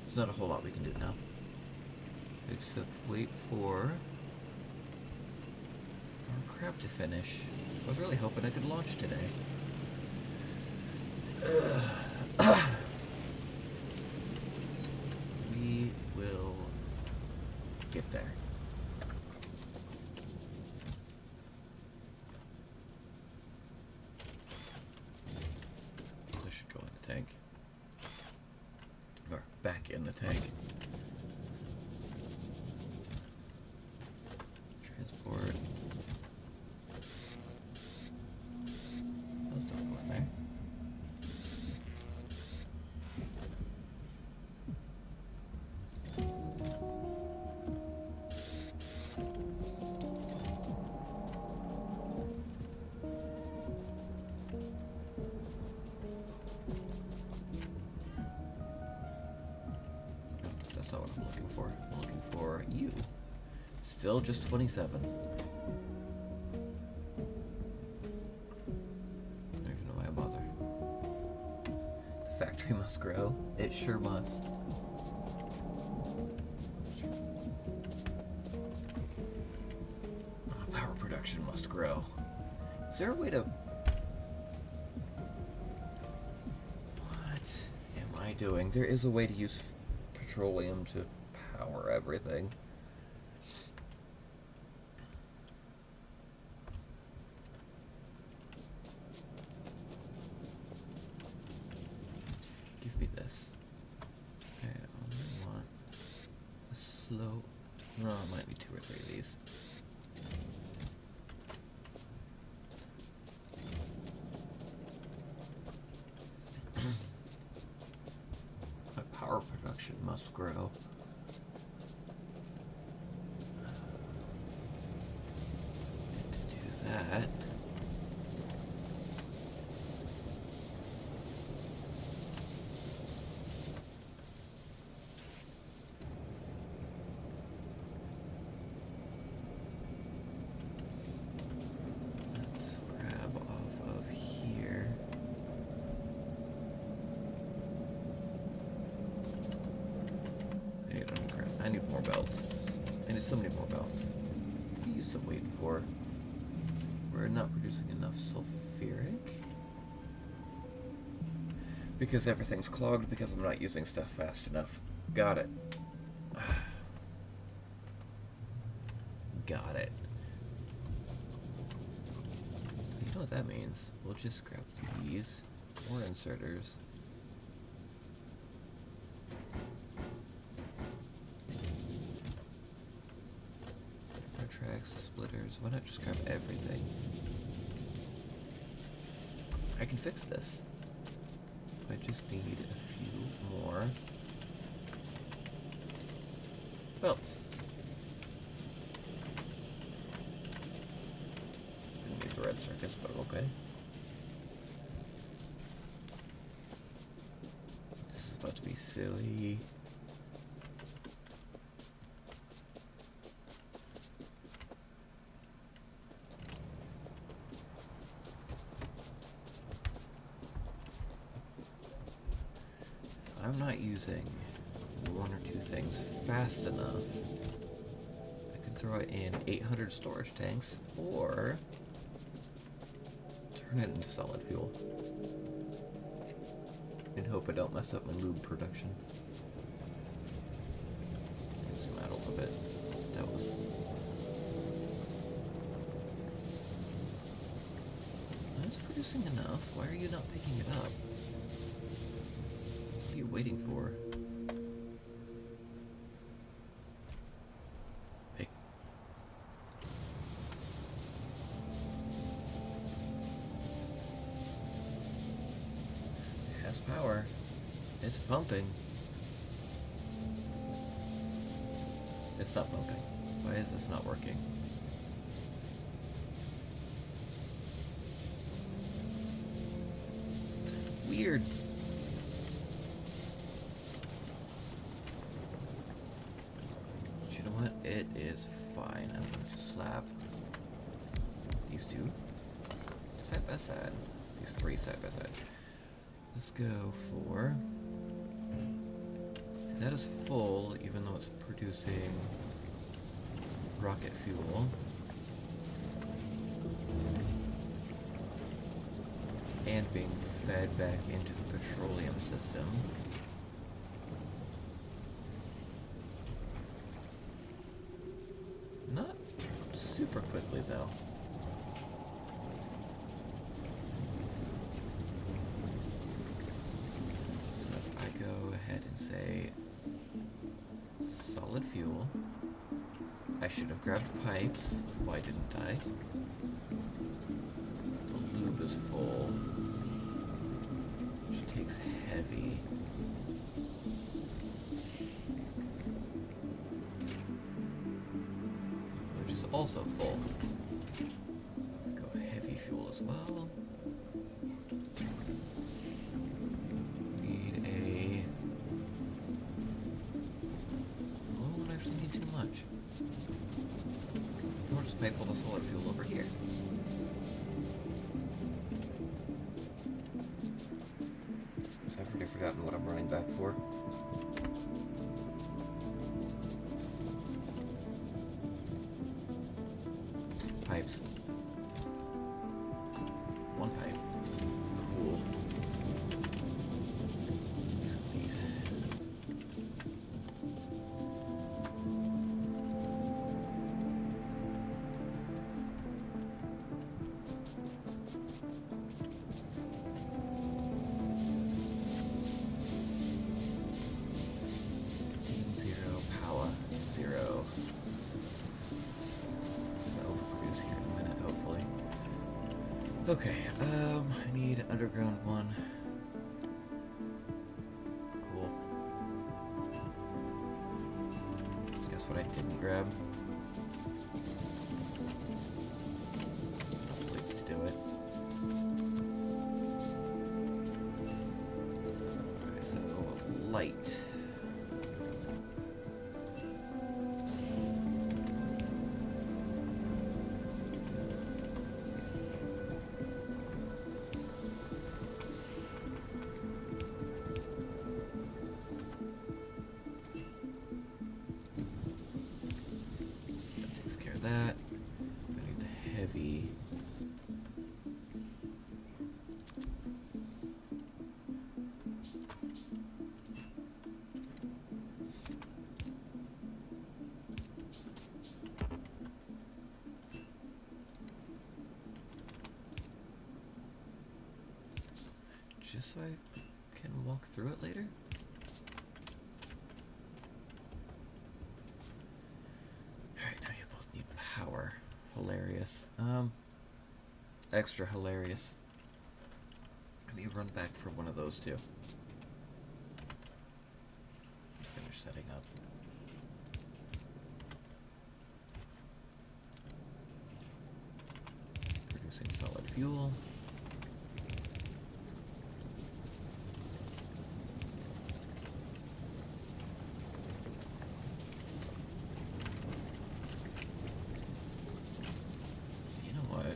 There's not a whole lot we can do now, except wait for our crab to finish. I was really hoping I could launch today. We will get there. This should go in the tank. Or back in the tank. Transport. Those don't go in there. That's not what I'm looking for. I'm looking for you. Still just 27. I don't even know why I bother. The factory must grow. It sure must. Power production must grow. Is there a way to... what am I doing? There is a way to use petroleum to power everything. Give me this. Okay, I only want a slow... no, I might need 2 or 3 of these. My power production must grow. And to do that... let's grab off of here. I need more belts. I need so many more belts. What are you still waiting for? We're not producing enough sulfuric? Because everything's clogged because I'm not using stuff fast enough. Got it. Got it. You know what that means? We'll just grab these. More inserters. Tracks, splitters. Why not just grab everything? I can fix this. I just need a few more belts. red circuits, but okay. This is about to be silly. If I'm not using one or two things fast enough, I could throw in 800 storage tanks, or turn it into solid fuel and hope I don't mess up my lube production. Zoom out a little bit. That was... That's producing enough. Why are you not picking it up? What are you waiting for? Pick. It has power. It's pumping. It's not pumping. Why is this not working? Weird. But you know what? It is fine. I'm going to slap these two side by side. These three side by side. Let's go for... See, that is full, even though it's producing rocket fuel. And being fed back into the petroleum system. Not super quickly, though. So if I go ahead and say solid fuel, I should have grabbed pipes. Why didn't I? The lube is full. Which takes heavy. Which is also full. So if we go heavy fuel as well. Need a... Oh, I don't actually need too much. Or just pipe all the solid fuel over here. I've already forgotten what I'm running back for. Pipes. One pipe. Cool. Use of these. Steam 0, power 0. I'll overproduce here in a minute, hopefully. Okay, I need underground one. Cool. Guess what I didn't grab? Enough plates to do it. Okay, so light. That takes care of that. I need the heavy. Just so I can walk through it later? Alright, now you both need power. Hilarious. Extra hilarious. Let me run back for one of those two. Finish setting up. using solid fuel. You know what?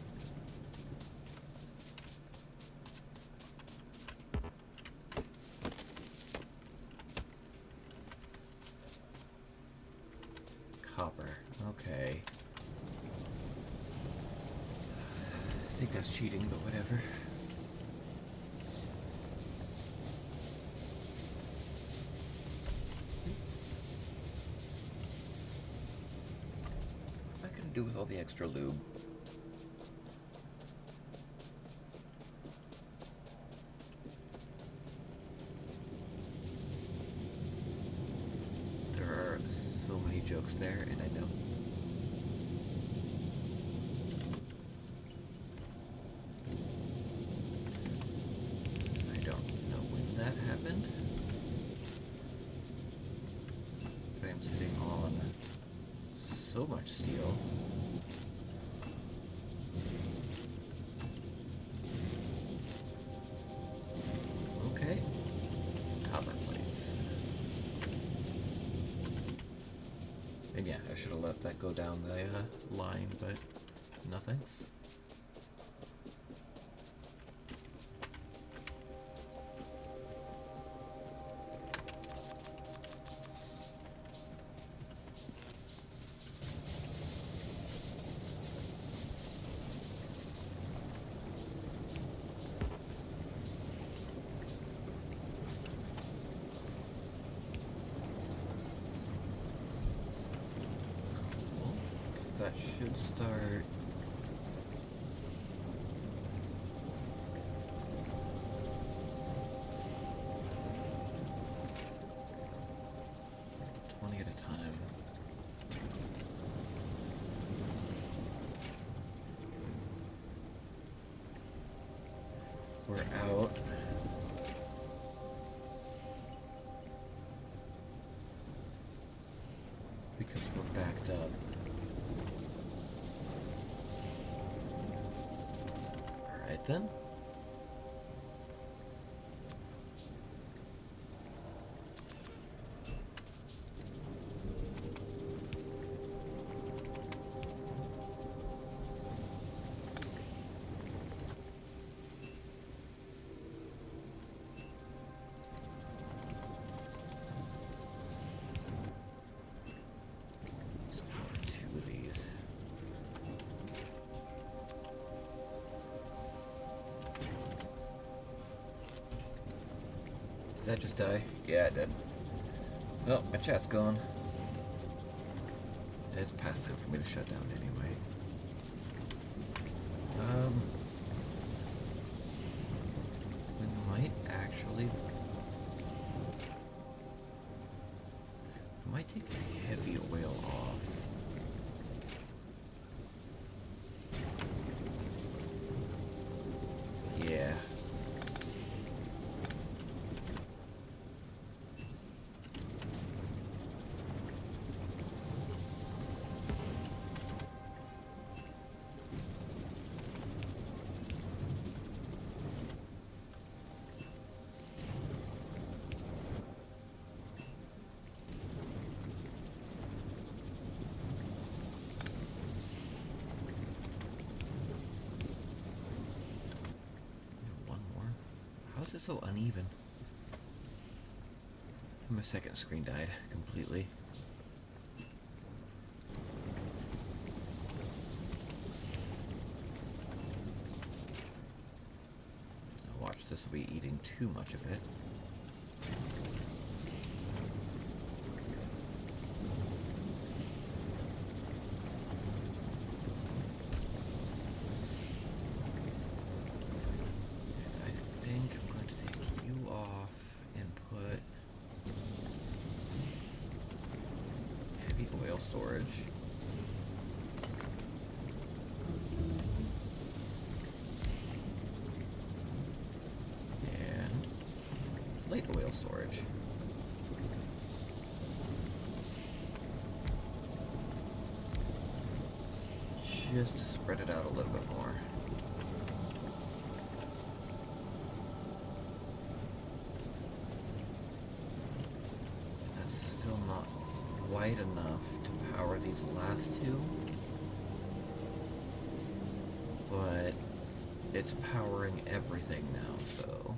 Copper. Okay. I think that's cheating, but whatever. What am I gonna do with all the extra lube? There are so many jokes there, and I know. So much steel. Okay. Copper plates. And yeah, I should have let that go down the line, but nothing. That should start. $20 at a time. We're out. Because we're backed up. Alright then. Did that just die? Yeah, it did. Well, my chat's gone. It's past time for me to shut down anyway. We might actually... I might take the heavy oil off. Yeah. How is it so uneven? My second screen died completely. Now watch, this will be eating too much of it. Storage. And light oil storage. Just to spread it out a little bit more. quite enough to power these last two, but it's powering everything now, so...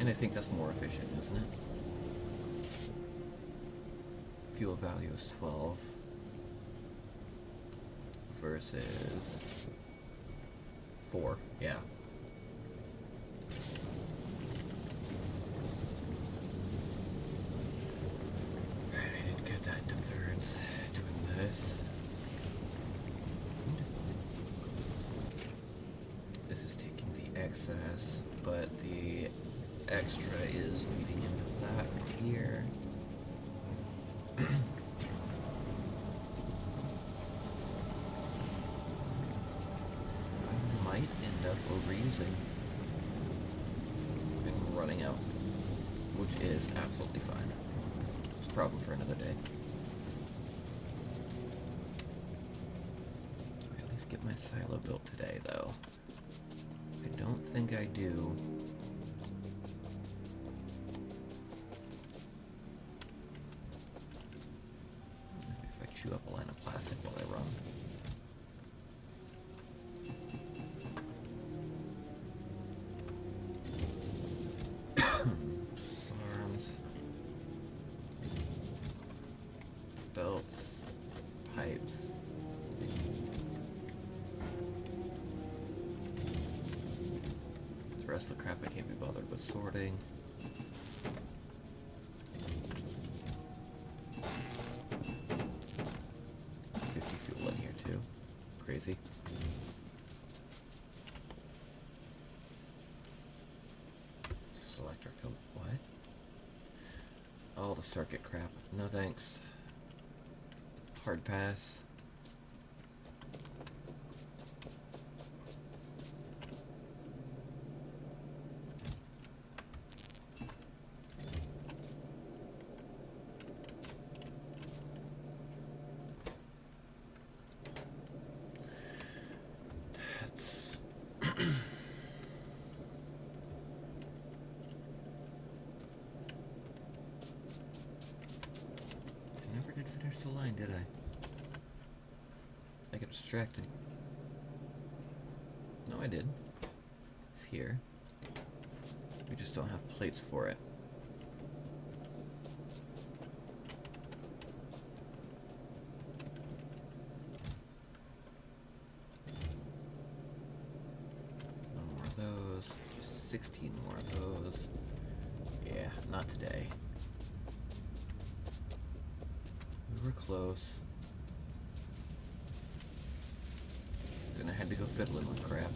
And I think that's more efficient, isn't it? Fuel value is 12 versus 4, yeah. Alright, I didn't get that to thirds doing this. This is taking the excess, but the extra is feeding into that from here. I might end up overusing and running out, which is absolutely fine. It's a problem for another day. At least get my silo built today, though. I don't think I do. Chew up a line of plastic while I run. Arms, belts, pipes. The rest of the crap I can't be bothered with sorting. Crazy. Selector field. What? All the circuit crap. No thanks. Hard pass. The line, did I? I got distracted. No, I did. It's here. We just don't have plates for it. No more of those. Just 16 more of those. Yeah, not today. We're close. Then I had to go fiddling with crap.